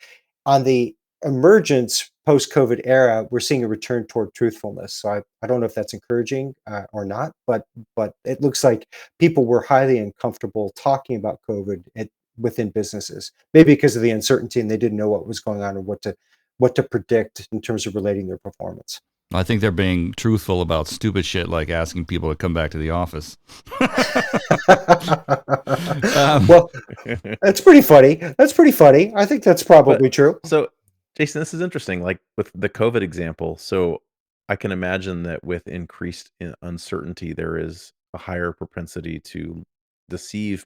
On the emergence post-COVID era, we're seeing a return toward truthfulness. So I don't know if that's encouraging or not, but it looks like people were highly uncomfortable talking about COVID within businesses, maybe because of the uncertainty and they didn't know what was going on and what to predict in terms of relating their performance. I think they're being truthful about stupid shit like asking people to come back to the office. Well, that's pretty funny. I think that's probably true. So, Jason, this is interesting. Like with the COVID example, so I can imagine that with increased uncertainty, there is a higher propensity to deceive,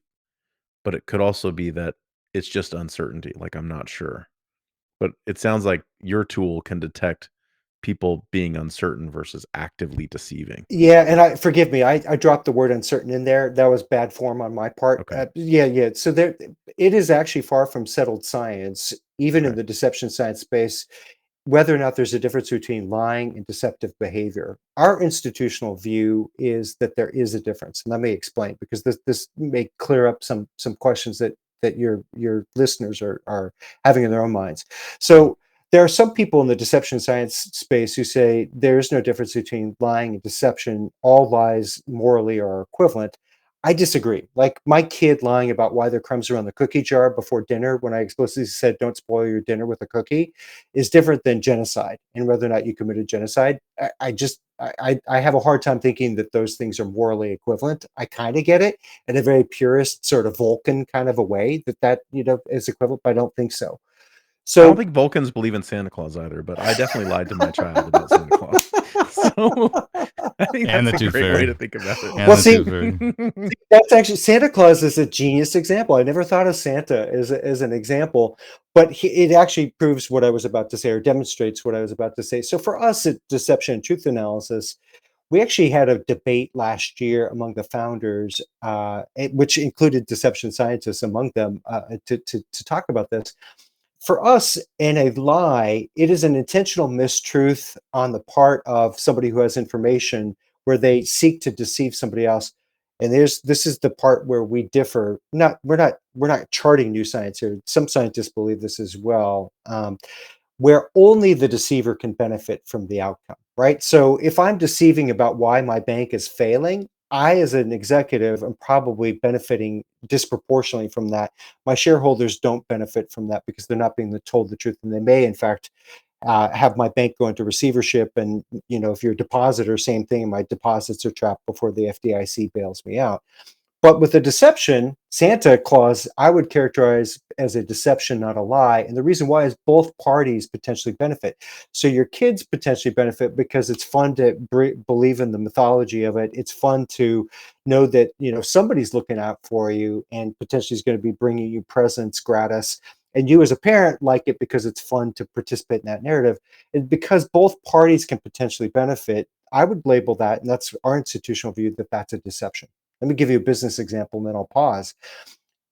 but it could also be that it's just uncertainty. Like I'm not sure. But it sounds like your tool can detect people being uncertain versus actively deceiving. Yeah, and forgive me, I dropped the word uncertain in there. That was bad form on my part. Okay. Yeah. So there, it is actually far from settled science, even in Okay. the deception science space, whether or not there's a difference between lying and deceptive behavior. Our institutional view is that there is a difference. And let me explain, because this may clear up some questions that your listeners are having in their own minds. So there are some people in the deception science space who say there is no difference between lying and deception. All lies morally are equivalent. I disagree. Like my kid lying about why there are crumbs around the cookie jar before dinner when I explicitly said don't spoil your dinner with a cookie is different than genocide and whether or not you committed genocide. I have a hard time thinking that those things are morally equivalent. I kind of get it in a very purist sort of Vulcan kind of a way that is equivalent, but I don't think so. I don't So think Vulcans believe in Santa Claus either, but I definitely lied to my child about Santa Claus. So I think And that's the a Tooth great way Fairy. to think about it. And well, the see, Tooth Fairy. that's actually Santa Claus is a genius example. I never thought of Santa as an example, but it actually proves what I was about to say or demonstrates what I was about to say. So for us at Deception and Truth Analysis, we actually had a debate last year among the founders, which included deception scientists among them, to talk about this. For us, in a lie, it is an intentional mistruth on the part of somebody who has information where they seek to deceive somebody else. And this is the part where we differ. We're not charting new science here. Some scientists believe this as well. Where only the deceiver can benefit from the outcome, right? So if I'm deceiving about why my bank is failing, I, as an executive, am probably benefiting disproportionately from that. My shareholders don't benefit from that because they're not being told the truth, and they may, in fact, have my bank go into receivership. And if you're a depositor, same thing. My deposits are trapped before the FDIC bails me out. But with a deception, Santa Claus, I would characterize as a deception, not a lie. And the reason why is both parties potentially benefit. So your kids potentially benefit because it's fun to believe in the mythology of it. It's fun to know that somebody's looking out for you and potentially is going to be bringing you presents gratis. And you as a parent like it because it's fun to participate in that narrative. And because both parties can potentially benefit, I would label that, and that's our institutional view, that that's a deception. Let me give you a business example, and then I'll pause.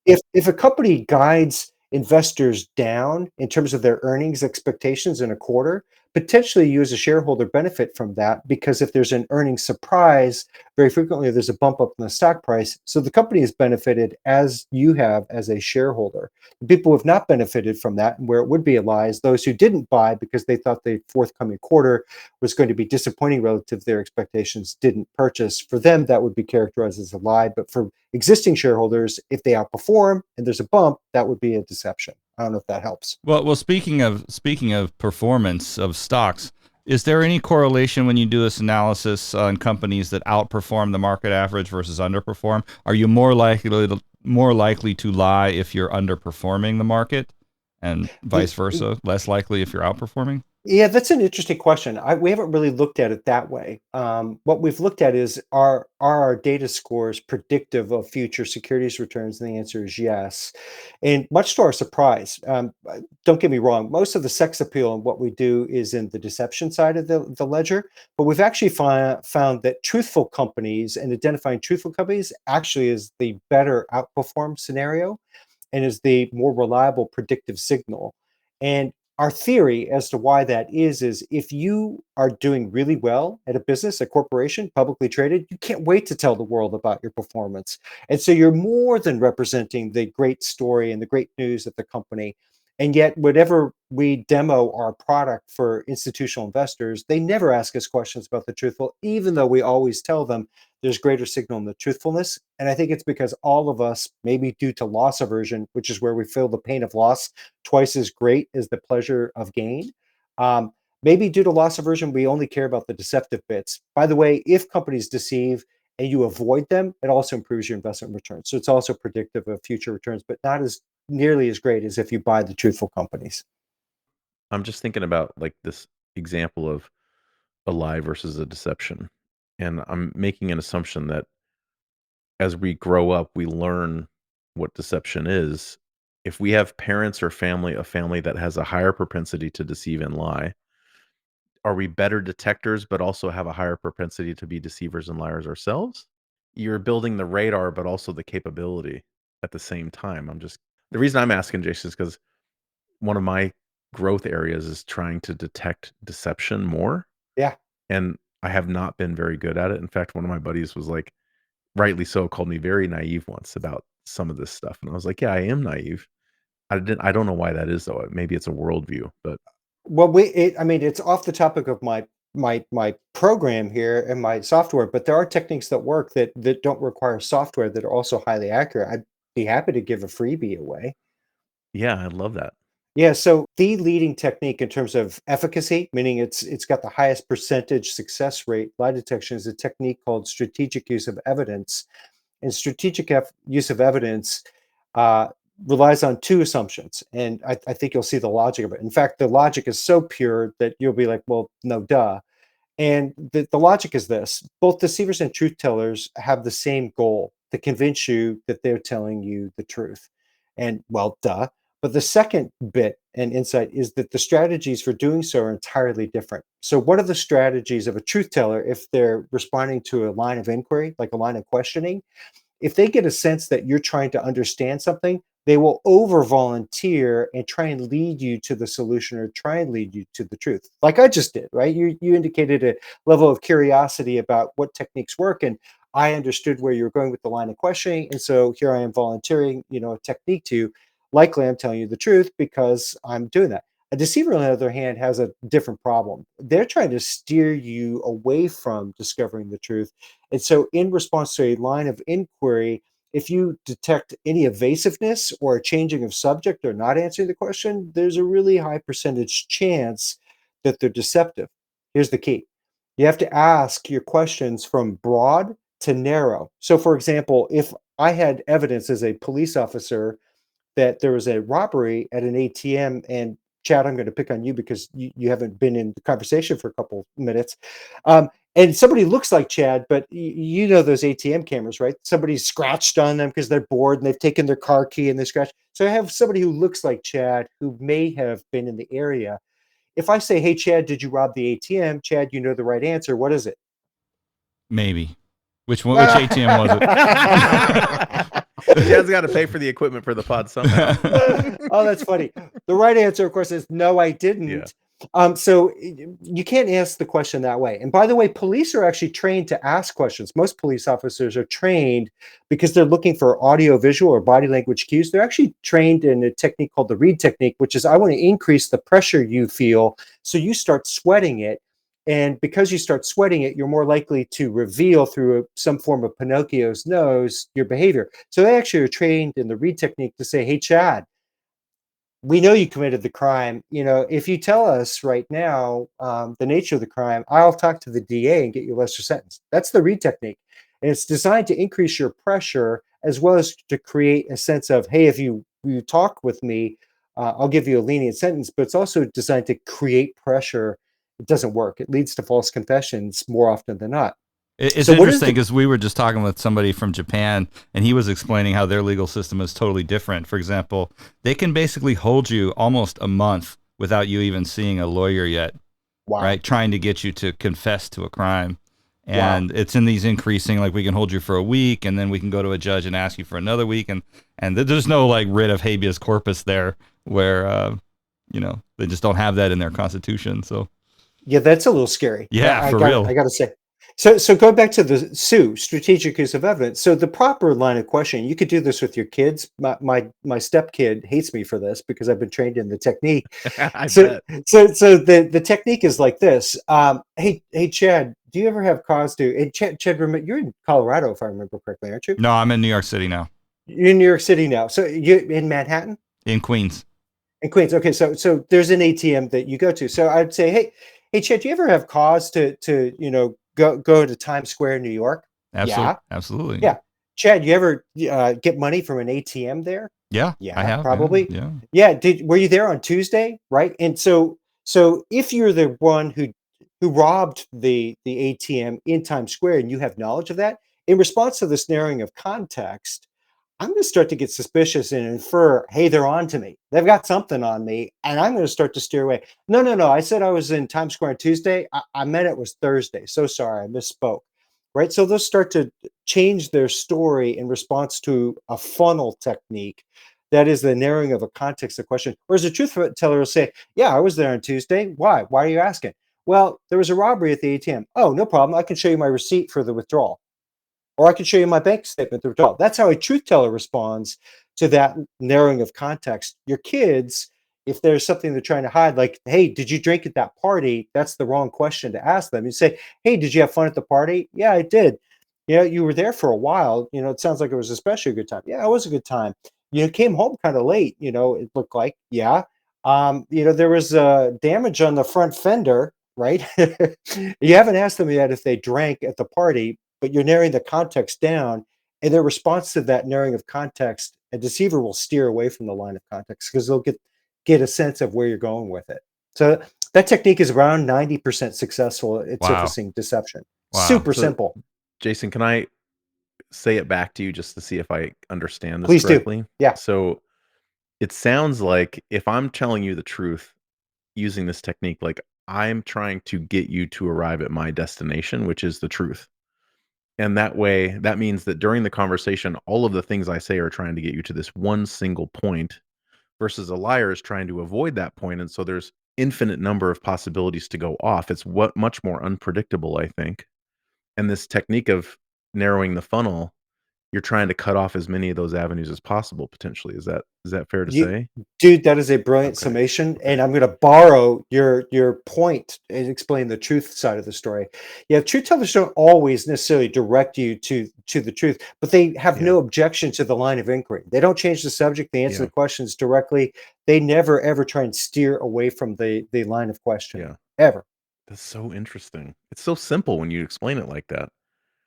If a company guides investors down in terms of their earnings expectations in a quarter, potentially you as a shareholder benefit from that because if there's an earnings surprise, very frequently there's a bump up in the stock price. So the company has benefited as you have as a shareholder. The people who have not benefited from that, and where it would be a lie, is those who didn't buy because they thought the forthcoming quarter was going to be disappointing relative to their expectations, didn't purchase. For them, that would be characterized as a lie. But for existing shareholders, if they outperform and there's a bump, that would be a deception. I don't know if that helps. Well, speaking of performance of stocks, is there any correlation when you do this analysis on companies that outperform the market average versus underperform? Are you more likely to lie if you're underperforming the market, and vice versa, less likely if you're outperforming? Yeah, that's an interesting question. We haven't really looked at it that way. What we've looked at is are our data scores predictive of future securities returns? And the answer is yes. And much to our surprise, don't get me wrong, most of the sex appeal in what we do is in the deception side of the ledger. But we've actually found that truthful companies and identifying truthful companies actually is the better outperform scenario and is the more reliable predictive signal. And our theory as to why that is if you are doing really well at a business, a corporation, publicly traded, you can't wait to tell the world about your performance. And so you're more than representing the great story and the great news of the company. And yet, whenever we demo our product for institutional investors, they never ask us questions about the truthful, even though we always tell them there's greater signal in the truthfulness. And I think it's because all of us, maybe due to loss aversion, which is where we feel the pain of loss twice as great as the pleasure of gain. Maybe due to loss aversion, we only care about the deceptive bits. By the way, if companies deceive and you avoid them, it also improves your investment returns. So it's also predictive of future returns, but not as nearly as great as if you buy the truthful companies. I'm just thinking about like this example of a lie versus a deception. And I'm making an assumption that as we grow up, we learn what deception is. If we have parents or a family that has a higher propensity to deceive and lie, are we better detectors, but also have a higher propensity to be deceivers and liars ourselves? You're building the radar, but also the capability at the same time. The reason I'm asking, Jason, is because one of my growth areas is trying to detect deception more. Yeah. And I have not been very good at it. In fact, one of my buddies was like, rightly so, called me very naive once about some of this stuff. And I was like, yeah, I am naive. I don't know why that is though. Maybe it's a worldview, but Well, I mean, it's off the topic of my my program here and my software, but there are techniques that work that don't require software that are also highly accurate. I'd be happy to give a freebie away. Yeah, I love that. Yeah, so the leading technique in terms of efficacy, meaning it's got the highest percentage success rate, lie detection, is a technique called strategic use of evidence. And use of evidence uh, relies on two assumptions, and I think you'll see the logic of it. In fact, the logic is so pure that you'll be like, well, no, duh. And the logic is this: both deceivers and truth tellers have the same goal, to convince you that they're telling you the truth. And well, duh. But the second bit and insight is that the strategies for doing so are entirely different. So, what are the strategies of a truth teller if they're responding to a line of inquiry, like a line of questioning? If they get a sense that you're trying to understand something, they will over volunteer and try and lead you to the solution or try and lead you to the truth. Like I just did, right? You indicated a level of curiosity about what techniques work, and I understood where you were going with the line of questioning. And so here I am volunteering, a technique to you. Likely I'm telling you the truth because I'm doing that. A deceiver, on the other hand, has a different problem. They're trying to steer you away from discovering the truth. And so, in response to a line of inquiry, if you detect any evasiveness or a changing of subject or not answering the question, there's a really high percentage chance that they're deceptive. Here's the key: you have to ask your questions from broad to narrow. So, for example, if I had evidence as a police officer that there was a robbery at an ATM, and Chad, I'm going to pick on you because you haven't been in the conversation for a couple minutes. And somebody looks like Chad, but you know those ATM cameras, right? Somebody's scratched on them because they're bored and they've taken their car key and they scratch. So I have somebody who looks like Chad who may have been in the area. If I say, hey, Chad, did you rob the ATM? Chad, you know the right answer. What is it? Maybe. Which ATM was it? Chad's got to pay for the equipment for the pod somehow. Oh, that's funny. The right answer, of course, is no, I didn't. Yeah. So you can't ask the question that way. And by the way, police are actually trained to ask questions. Most police officers are trained because they're looking for audio, visual, or body language cues. They're actually trained in a technique called the read technique, which is I want to increase the pressure you feel so you start sweating it. And because you start sweating it, you're more likely to reveal through some form of Pinocchio's nose your behavior. So they actually are trained in the read technique to say, hey, Chad, we know you committed the crime. If you tell us right now the nature of the crime, I'll talk to the DA and get you a lesser sentence. That's the read technique. And it's designed to increase your pressure as well as to create a sense of, hey, if you talk with me, I'll give you a lenient sentence. But it's also designed to create pressure. It doesn't work. It leads to false confessions more often than not. It's So what is interesting because we were just talking with somebody from Japan, and he was explaining how their legal system is totally different. For example, they can basically hold you almost a month without you even seeing a lawyer yet, Wow. right? Trying to get you to confess to a crime. And it's in these increasing, like we can hold you for a week, and then we can go to a judge and ask you for another week. And there's no like writ of habeas corpus there where, they just don't have that in their constitution. So. Yeah, that's a little scary. Yeah, real. I got to say. So going back to the strategic use of evidence. So the proper line of questioning, you could do this with your kids. My step kid hates me for this because I've been trained in the technique. So the technique is like this. Hey, Chad, do you ever have cause to? And Chad, remember, you're in Colorado, if I remember correctly, aren't you? No, I'm in New York City now. You're in New York City now. So you're in Manhattan? In Queens. In Queens. Okay, so there's an ATM that you go to. So I'd say, hey, Chad, do you ever have cause to go to Times Square, New York? Absolutely. Yeah. Chad, you ever get money from an ATM there? Yeah, I have. Probably. Yeah. Were you there on Tuesday? Right. And so if you're the one who robbed the ATM in Times Square and you have knowledge of that, in response to this narrowing of context, I'm going to start to get suspicious and infer, hey, they're on to me. They've got something on me. And I'm going to start to steer away. No. I said I was in Times Square on Tuesday. I meant it was Thursday. So sorry, I misspoke. Right. So they'll start to change their story in response to a funnel technique. That is the narrowing of a context of question. Whereas a truth teller will say, yeah, I was there on Tuesday. Why? Why are you asking? Well, there was a robbery at the ATM. Oh, no problem. I can show you my receipt for the withdrawal. Or I can show you my bank statement to withdraw. That's how a truth teller responds to that narrowing of context. Your kids, if there's something they're trying to hide, like, hey, did you drink at that party? That's the wrong question to ask them. You say, hey, did you have fun at the party? Yeah, I did. Yeah, you were there for a while. It sounds like it was especially a good time. Yeah, it was a good time. Came home kind of late, it looked like. Yeah. There was damage on the front fender, right? You haven't asked them yet if they drank at the party, but you're narrowing the context down, and their response to that narrowing of context, a deceiver will steer away from the line of context because they'll get a sense of where you're going with it. So that technique is around 90% successful at Wow. surfacing deception. Wow. Super So, simple. Jason, can I say it back to you just to see if I understand this Please do. correctly? Yeah. So it sounds like if I'm telling you the truth using this technique, like I'm trying to get you to arrive at my destination, which is the truth. And that way, that means that during the conversation, all of the things I say are trying to get you to this one single point versus a liar is trying to avoid that point. And so there's infinite number of possibilities to go off. It's what much more unpredictable, I think. And this technique of narrowing the funnel, you're trying to cut off as many of those avenues as possible potentially. Is that fair to You, say? dude, that is a brilliant Okay. summation, and I'm going to borrow your point and explain the truth side of the story. Yeah, truth tellers don't always necessarily direct you to the truth, but they have Yeah. no objection to the line of inquiry. They don't change the subject. They answer Yeah. the questions directly. They never ever try and steer away from the line of question. Yeah. Ever. That's so interesting. It's so simple when you explain it like that.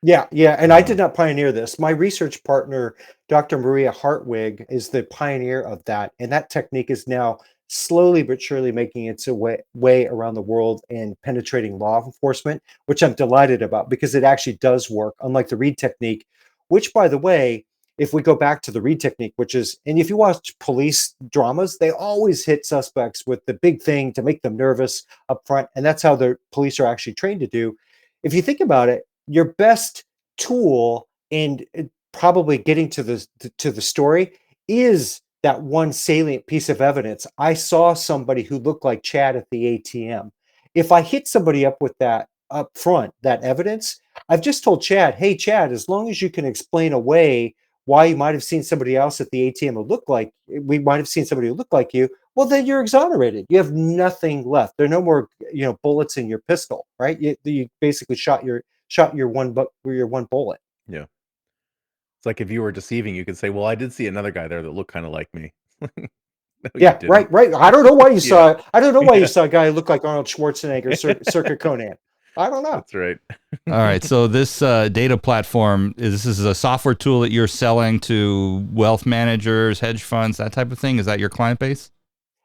Yeah, yeah, and I Wow. did not pioneer this. My research partner, Dr. Maria Hartwig, is the pioneer of that, and that technique is now slowly but surely making its way around the world and penetrating law enforcement, which I'm delighted about because it actually does work, unlike the Reed technique, which, by the way, if we go back to the Reed technique, which is, and if you watch police dramas, they always hit suspects with the big thing to make them nervous up front, and that's how the police are actually trained to do. If you think about it, your best tool in probably getting to the story is that one salient piece of evidence. I saw somebody who looked like Chad at the ATM. If I hit somebody up with that up front, that evidence, I've just told Chad, hey, Chad, as long as you can explain away why you might have seen somebody else at the ATM who looked like, we might have seen somebody who looked like you, well, then you're exonerated. You have nothing left. There are no more, bullets in your pistol, right? You basically shot your one bullet. Yeah. It's like if you were deceiving, you could say, "Well, I did see another guy there that looked kind of like me." No, you Yeah, didn't. right. I don't know why you Yeah. saw. I don't know why you Yeah. saw a guy who looked like Arnold Schwarzenegger, Circuit Conan. I don't know. That's right. All right. So this data platform this is a software tool that you're selling to wealth managers, hedge funds, that type of thing. Is that your client base?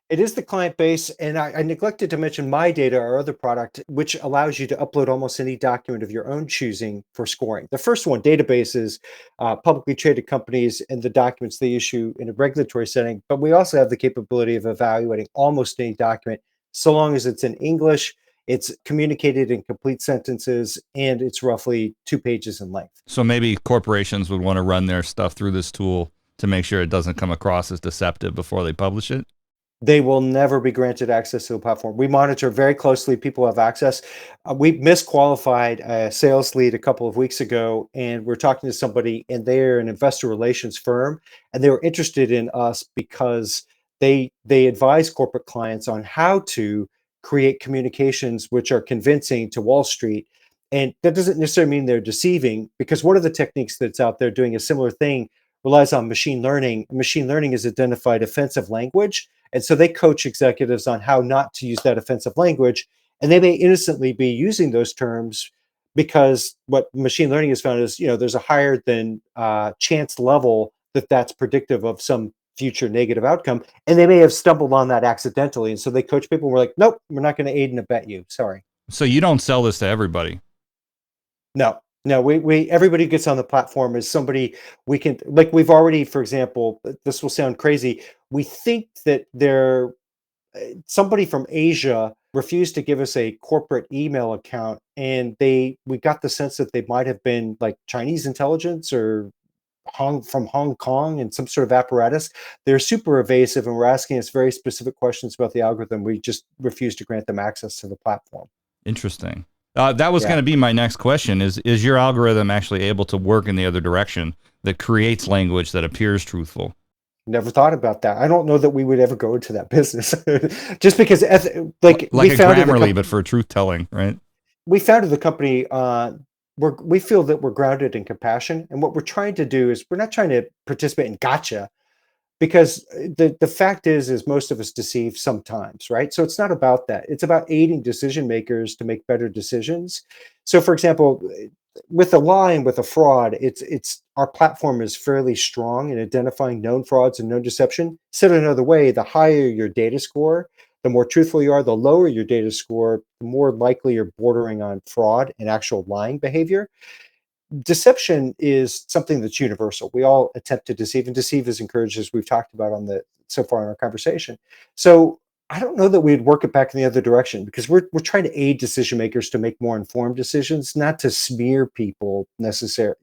It is the client base, and I neglected to mention My Data, our other product, which allows you to upload almost any document of your own choosing for scoring. The first one, databases, publicly traded companies, and the documents they issue in a regulatory setting. But we also have the capability of evaluating almost any document, so long as it's in English, it's communicated in complete sentences, and it's roughly 2 pages in length. So maybe corporations would want to run their stuff through this tool to make sure it doesn't come across as deceptive before they publish it. They will never be granted access to the platform. We monitor very closely. People have access. We misqualified a sales lead a couple of weeks ago, and we're talking to somebody, and they're an investor relations firm, and they were interested in us because they advise corporate clients on how to create communications which are convincing to Wall Street. And that doesn't necessarily mean they're deceiving, because one of the techniques that's out there doing a similar thing relies on machine learning. Machine learning has identified offensive language, and so they coach executives on how not to use that offensive language. And they may innocently be using those terms because what machine learning has found is, there's a higher than chance level that that's predictive of some future negative outcome. And they may have stumbled on that accidentally. And so they coach people, and we're like, nope, we're not going to aid and abet you. Sorry. So you don't sell this to everybody. No, we everybody who gets on the platform is somebody we can, like, we've already, for example, this will sound crazy. We think that somebody from Asia refused to give us a corporate email account, and we got the sense that they might have been like Chinese intelligence or from Hong Kong and some sort of apparatus. They're super evasive, and we're asking us very specific questions about the algorithm. We just refuse to grant them access to the platform. Interesting. That was Yeah. going to be my next question is your algorithm actually able to work in the other direction that creates language that appears truthful? Never thought about that. I don't know that we would ever go into that business, just because, Like we a founded Grammarly, but for truth telling, right? we founded the company. We feel that we're grounded in compassion, and what we're trying to do is we're not trying to participate in gotcha, because the fact is most of us deceive sometimes, right? So it's not about that. It's about aiding decision makers to make better decisions. So, for example, with a lie and with a fraud, it's our platform is fairly strong in identifying known frauds and known deception. Said another way, the higher your data score, the more truthful you are. The lower your data score, the more likely you're bordering on fraud and actual lying behavior. Deception is something that's universal. We all attempt to deceive, and deceive is encouraged, as we've talked about so far in our conversation. So I don't know that we'd work it back in the other direction, because we're trying to aid decision makers to make more informed decisions, not to smear people necessarily.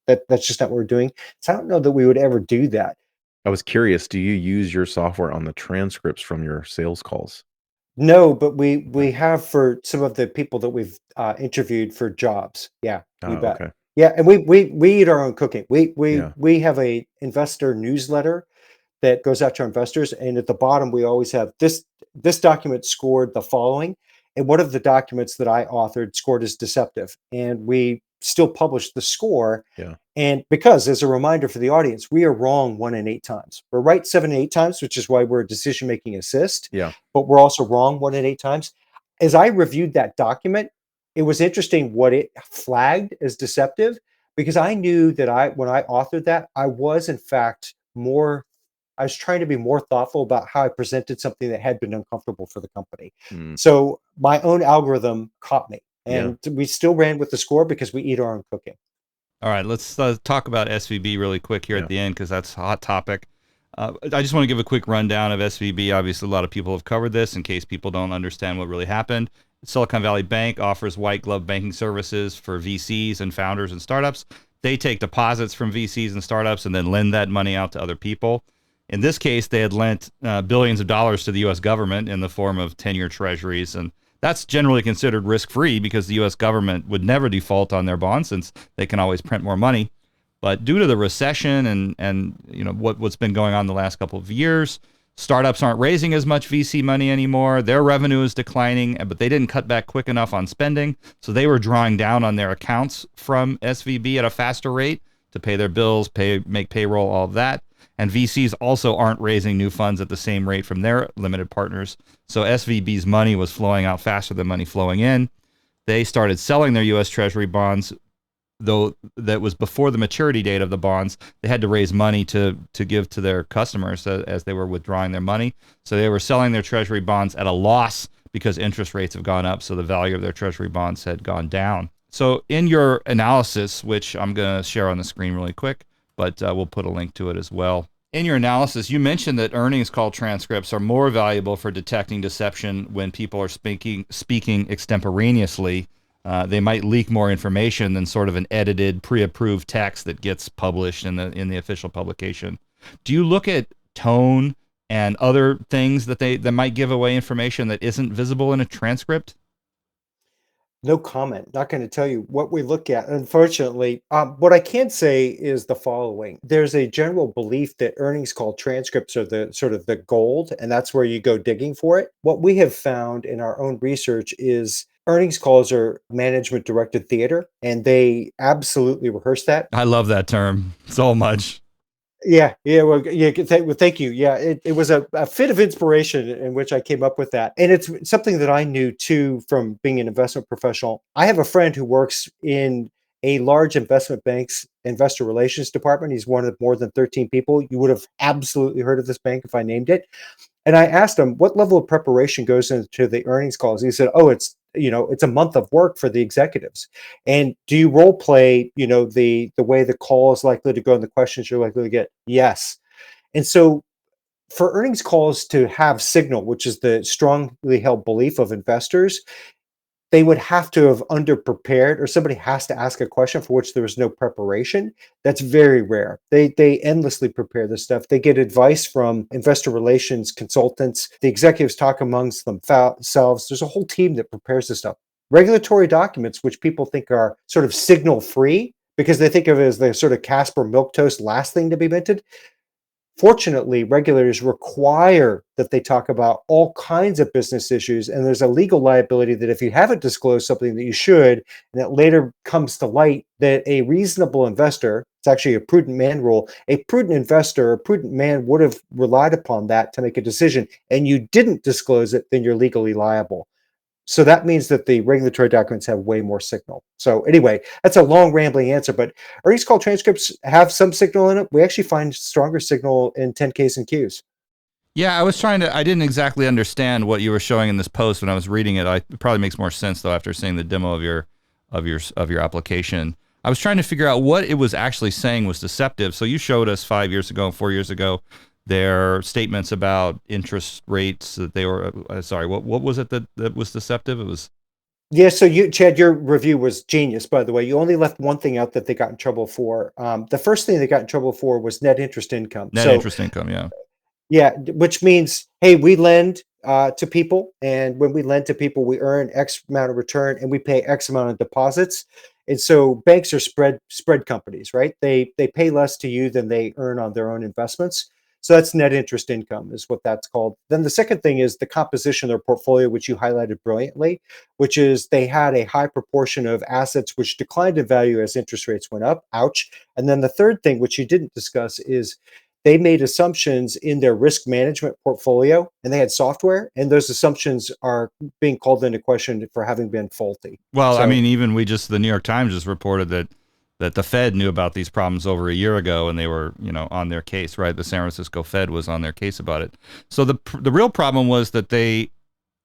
That's just not what we're doing. So I don't know that we would ever do that. I was curious, do you use your software on the transcripts from your sales calls? No, but we have for some of the people that we've interviewed for jobs. Yeah, Oh, you bet. okay. Yeah, and we eat our own cooking. Yeah. We have a investor newsletter that goes out to our investors, and at the bottom we always have this document scored the following, and one of the documents that I authored scored as deceptive, and we still publish the score. Yeah. And because, as a reminder for the audience, we are wrong 1 in 8 times. We're right 7 in 8 times, which is why we're a decision making assist. Yeah. But we're also wrong 1 in 8 times. As I reviewed that document, it was interesting what it flagged as deceptive, because I knew that when I authored that, I was in fact I was trying to be more thoughtful about how I presented something that had been uncomfortable for the company. Mm. So my own algorithm caught me, Yeah. and we still ran with the score because we eat our own cooking. All right, let's talk about SVB really quick here Yeah. at the end, because that's a hot topic. I just want to give a quick rundown of SVB. Obviously, a lot of people have covered this in case people don't understand what really happened. Silicon Valley Bank offers white glove banking services for VCs and founders and startups. They take deposits from VCs and startups and then lend that money out to other people. In this case, they had lent billions of dollars to the U.S. government in the form of 10-year treasuries, and that's generally considered risk-free because the U.S. government would never default on their bonds since they can always print more money. But due to the recession and what's been going on the last couple of years, startups aren't raising as much VC money anymore. Their revenue is declining, but they didn't cut back quick enough on spending, so they were drawing down on their accounts from SVB at a faster rate to pay their bills, make payroll, all of that. And VCs also aren't raising new funds at the same rate from their limited partners. So SVB's money was flowing out faster than money flowing in. They started selling their U.S. Treasury bonds, though that was before the maturity date of the bonds. They had to raise money to give to their customers as they were withdrawing their money. So they were selling their Treasury bonds at a loss because interest rates have gone up. So the value of their Treasury bonds had gone down. So in your analysis, which I'm going to share on the screen really quick, but we'll put a link to it as well. In your analysis, you mentioned that earnings call transcripts are more valuable for detecting deception when people are speaking extemporaneously. They might leak more information than sort of an edited, pre-approved text that gets published in the official publication. Do you look at tone and other things that might give away information that isn't visible in a transcript? No comment. Not going to tell you what we look at. Unfortunately, what I can say is the following. There's a general belief that earnings call transcripts are the sort of the gold, and that's where you go digging for it. What we have found in our own research is earnings calls are management directed theater, and they absolutely rehearse that. I love that term so much. Yeah. Thank you. Yeah, it was a fit of inspiration in which I came up with that, and it's something that I knew too from being an investment professional. I have a friend who works in a large investment bank's investor relations department. He's one of more than 13 people. You would have absolutely heard of this bank if I named it. And I asked him what level of preparation goes into the earnings calls. He said, "Oh, it's a month of work for the executives." And do you role play, the way the call is likely to go and the questions you're likely to get? Yes. And so for earnings calls to have signal, which is the strongly held belief of investors, they would have to have underprepared, or somebody has to ask a question for which there was no preparation. That's very rare. They endlessly prepare this stuff. They get advice from investor relations consultants. The executives talk amongst themselves. There's a whole team that prepares this stuff. Regulatory documents, which people think are sort of signal free because they think of it as the sort of Casper milquetoast last thing to be minted. Fortunately, regulators require that they talk about all kinds of business issues, and there's a legal liability that if you haven't disclosed something that you should, and it later comes to light that a reasonable investor, it's actually a prudent man rule, a prudent investor, a prudent man would have relied upon that to make a decision, and you didn't disclose it, then you're legally liable. So that means that the regulatory documents have way more signal. So anyway, that's a long rambling answer, but earnings call transcripts have some signal in it. We actually find stronger signal in 10Ks and Qs. Yeah, I didn't exactly understand what you were showing in this post when I was reading it. It probably makes more sense though after seeing the demo of your application. I was trying to figure out what it was actually saying was deceptive. So you showed us 5 years ago and 4 years ago their statements about interest rates that they were sorry, what was it that was deceptive? It was Yeah, so Chad, your review was genius, by the way. You only left one thing out that they got in trouble for. The first thing they got in trouble for was net interest income. net interest income, yeah. Yeah, which means, hey, we lend to people, and when we lend to people, we earn X amount of return, and we pay X amount of deposits. And so banks are spread companies, right? They pay less to you than they earn on their own investments. So that's net interest income, is what that's called. Then the second thing is the composition of their portfolio, which you highlighted brilliantly, which is they had a high proportion of assets which declined in value as interest rates went up. Ouch. And then the third thing, which you didn't discuss, is they made assumptions in their risk management portfolio, and they had software, and those assumptions are being called into question for having been faulty. Well, So, I mean, even the New York Times just reported that the Fed knew about these problems over a year ago, and they were, on their case, right? The San Francisco Fed was on their case about it. So the real problem was that they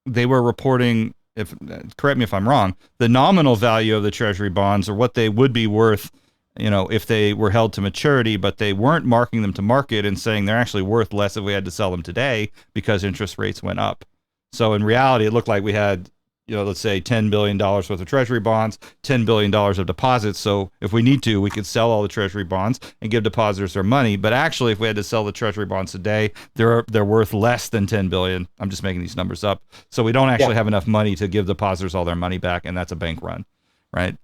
were reporting, if correct me if I'm wrong, the nominal value of the Treasury bonds or what they would be worth, if they were held to maturity, but they weren't marking them to market and saying they're actually worth less if we had to sell them today because interest rates went up. So in reality, it looked like we had, let's say $10 billion worth of Treasury bonds, $10 billion of deposits. So if we need to, we could sell all the Treasury bonds and give depositors their money. But actually, if we had to sell the Treasury bonds today, they're worth less than $10 billion. I'm just making these numbers up. So we don't actually have enough money to give depositors all their money back, and that's a bank run, right?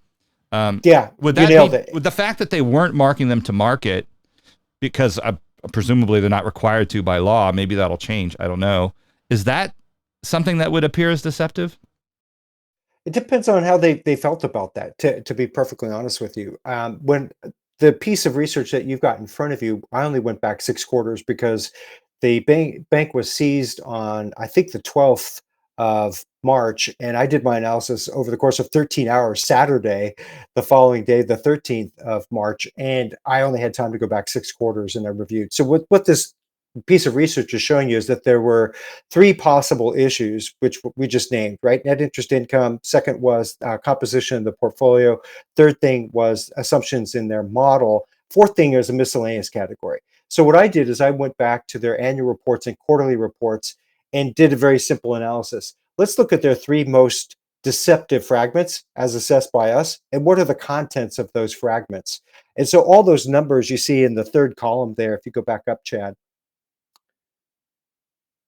yeah, Would you that nailed be, it. with the fact that they weren't marking them to market because presumably they're not required to by law, maybe that'll change. I don't know. Is that something that would appear as deceptive? It depends on how they felt about that, to be perfectly honest with you. When the piece of research that you've got in front of you, I only went back 6 quarters because the bank was seized on, I think, the 12th of March, and I did my analysis over the course of 13 hours, Saturday, the following day, the 13th of March, and I only had time to go back 6 quarters and I reviewed. So what this piece of research is showing you is that there were three possible issues, which we just named, right? Net interest income. Second was composition of the portfolio. Third thing was assumptions in their model. Fourth thing is a miscellaneous category. So what I did is I went back to their annual reports and quarterly reports and did a very simple analysis. Let's look at their three most deceptive fragments as assessed by us, and what are the contents of those fragments. And so all those numbers you see in the third column there, if you go back up, Chad,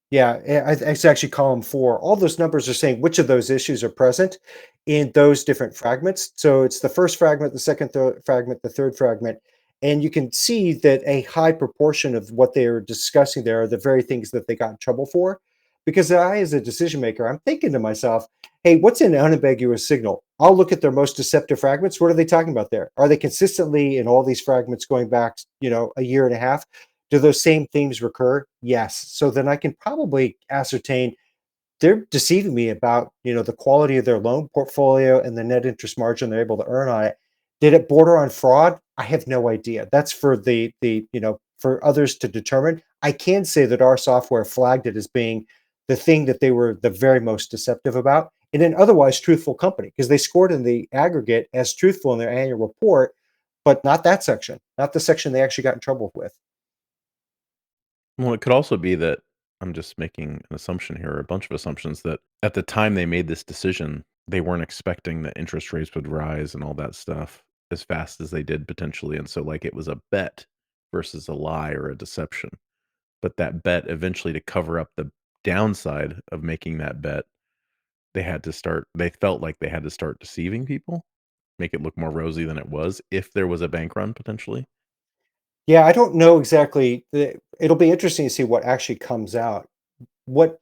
yeah, it's actually column 4. All those numbers are saying which of those issues are present in those different fragments. So it's the first fragment, the second fragment, the third fragment. And you can see that a high proportion of what they are discussing there are the very things that they got in trouble for. Because I, as a decision maker, I'm thinking to myself, hey, what's an unambiguous signal? I'll look at their most deceptive fragments. What are they talking about there? Are they consistently in all these fragments going back, a year and a half? Do those same themes recur? Yes. So then I can probably ascertain they're deceiving me about, the quality of their loan portfolio and the net interest margin they're able to earn on it. Did it border on fraud? I have no idea. That's for for others to determine. I can say that our software flagged it as being the thing that they were the very most deceptive about in an otherwise truthful company, because they scored in the aggregate as truthful in their annual report, but not that section, not the section they actually got in trouble with. Well, it could also be that I'm just making an assumption here, a bunch of assumptions that at the time they made this decision, they weren't expecting that interest rates would rise and all that stuff as fast as they did potentially. And so, like, it was a bet versus a lie or a deception. But that bet eventually, to cover up the downside of making that bet, they felt like they had to start deceiving people, make it look more rosy than it was if there was a bank run potentially. Yeah, I don't know exactly. It'll be interesting to see what actually comes out. What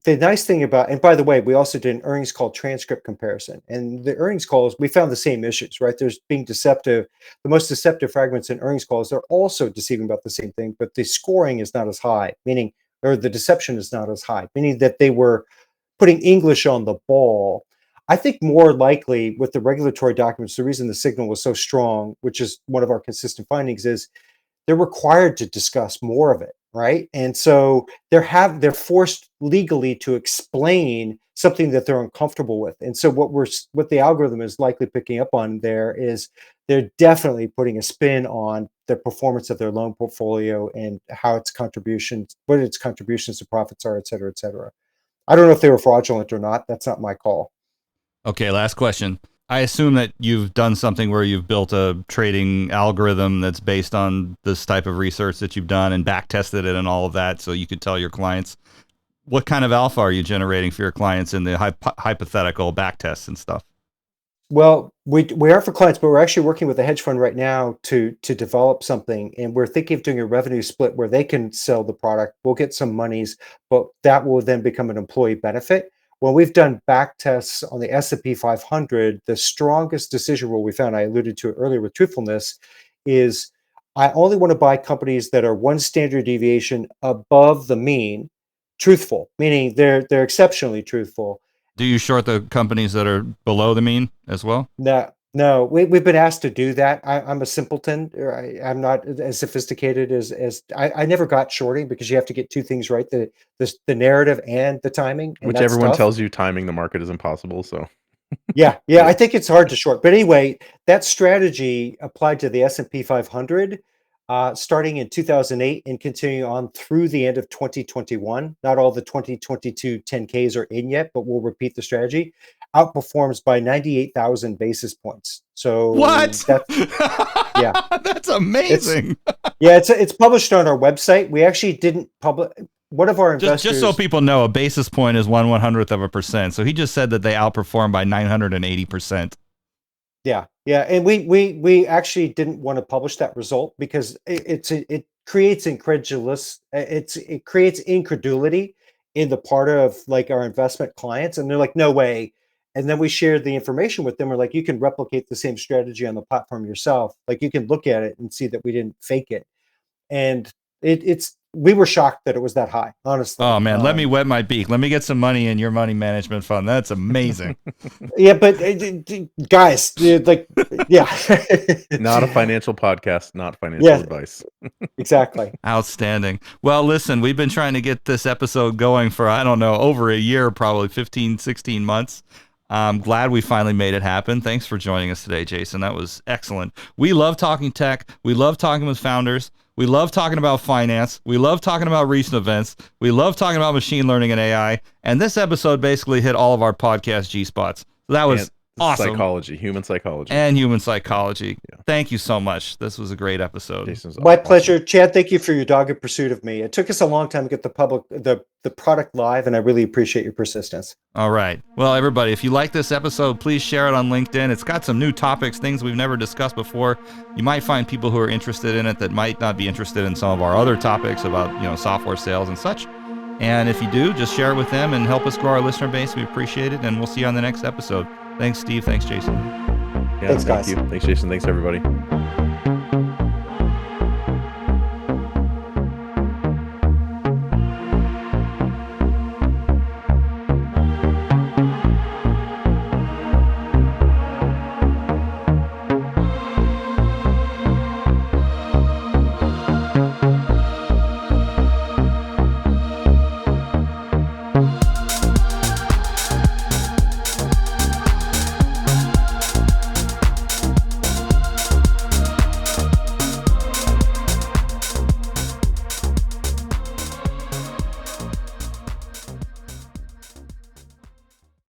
the nice thing about, and by the way, we also did an earnings call transcript comparison, and the earnings calls, we found the same issues, right? There's being deceptive. The most deceptive fragments in earnings calls, they're also deceiving about the same thing, but the scoring is not as high, meaning, or the deception is not as high, meaning that they were putting English on the ball. I think more likely with the regulatory documents, the reason the signal was so strong, which is one of our consistent findings, is they're required to discuss more of it, right? And so they're forced legally to explain something that they're uncomfortable with. And so what the algorithm is likely picking up on there is they're definitely putting a spin on the performance of their loan portfolio and how its contributions, what its contributions to profits are, et cetera, et cetera. I don't know if they were fraudulent or not. That's not my call. Okay, last question. I assume that you've done something where you've built a trading algorithm that's based on this type of research that you've done and back tested it and all of that, so you could tell your clients what kind of alpha are you generating for your clients in the hypothetical back tests and stuff. Well, we are for clients, but we're actually working with a hedge fund right now to develop something, and we're thinking of doing a revenue split where they can sell the product. We'll get some monies, but that will then become an employee benefit. When we've done back tests on the S&P 500, the strongest decision rule we found, I alluded to it earlier with truthfulness, is I only want to buy companies that are one standard deviation above the mean, truthful, meaning they're exceptionally truthful. Do you short the companies that are below the mean as well? No, we've been asked to do that. I'm a simpleton. I'm not as sophisticated as I never got shorting, because you have to get two things right: the narrative and the timing. And Which that's everyone tough. tells you timing the market is impossible. So Yeah, I think it's hard to short. But anyway, that strategy applied to the S&P 500 starting in 2008 and continuing on through the end of 2021. Not all the 2022 10Ks are in yet, but we'll repeat the strategy. Outperforms by 98,000 basis points. So What? Yeah, That's amazing. It's published on our website. We actually didn't publish. One of our investors, just so people know, a basis point is 1/100%. So he just said that they outperformed by 980%. Yeah, and we actually didn't want to publish that result because it creates it creates incredulity in the part of like our investment clients, and they're like, no way. And then we shared the information with them. We're like, you can replicate the same strategy on the platform yourself. Like, you can look at it and see that we didn't fake it. And we were shocked that it was that high, honestly. Oh man, let me wet my beak. Let me get some money in your money management fund. That's amazing. Yeah, but guys, like, yeah. not a financial podcast, not financial advice. Exactly. Outstanding. Well, listen, we've been trying to get this episode going for, I don't know, over a year, probably 15, 16 months. I'm glad we finally made it happen. Thanks for joining us today, Jason. That was excellent. We love talking tech. We love talking with founders. We love talking about finance. We love talking about recent events. We love talking about machine learning and AI. And this episode basically hit all of our podcast G spots. So that was awesome. Psychology, human psychology. And human psychology. Yeah. Thank you so much. This was a great episode. My pleasure. Chad, thank you for your dogged pursuit of me. It took us a long time to get the product live, and I really appreciate your persistence. All right. Well, everybody, if you like this episode, please share it on LinkedIn. It's got some new topics, things we've never discussed before. You might find people who are interested in it that might not be interested in some of our other topics about, software sales and such. And if you do, just share it with them and help us grow our listener base. We appreciate it, and we'll see you on the next episode. Thanks, Steve. Thanks, Jason. Yeah, thanks, guys. Thank you. Thanks, Jason. Thanks, everybody.